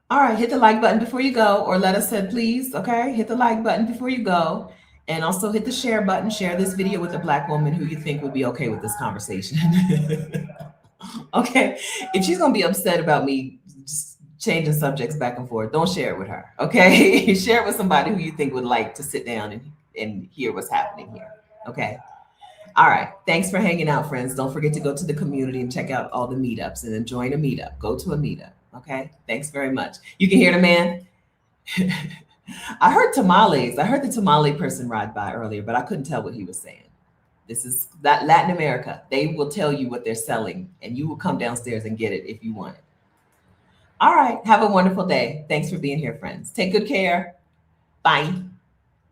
All right. Hit the like button before you go, or let us said, please. Okay. Hit the like button before you go. And also hit the share button. Share this video with a Black woman who you think would be okay with this conversation. Okay. If she's going to be upset about me just changing subjects back and forth, don't share it with her. Okay. Share it with somebody who you think would like to sit down and hear what's happening here. Okay. All right. Thanks for hanging out, friends. Don't forget to go to the community and check out all the meetups and then join a meetup. Go to a meetup. Okay. Thanks very much. You can hear the man. I heard tamales. I heard the tamale person ride by earlier, but I couldn't tell what he was saying. This is that Latin America. They will tell you what they're selling and you will come downstairs and get it if you want it. All right. Have a wonderful day. Thanks for being here, friends. Take good care. Bye.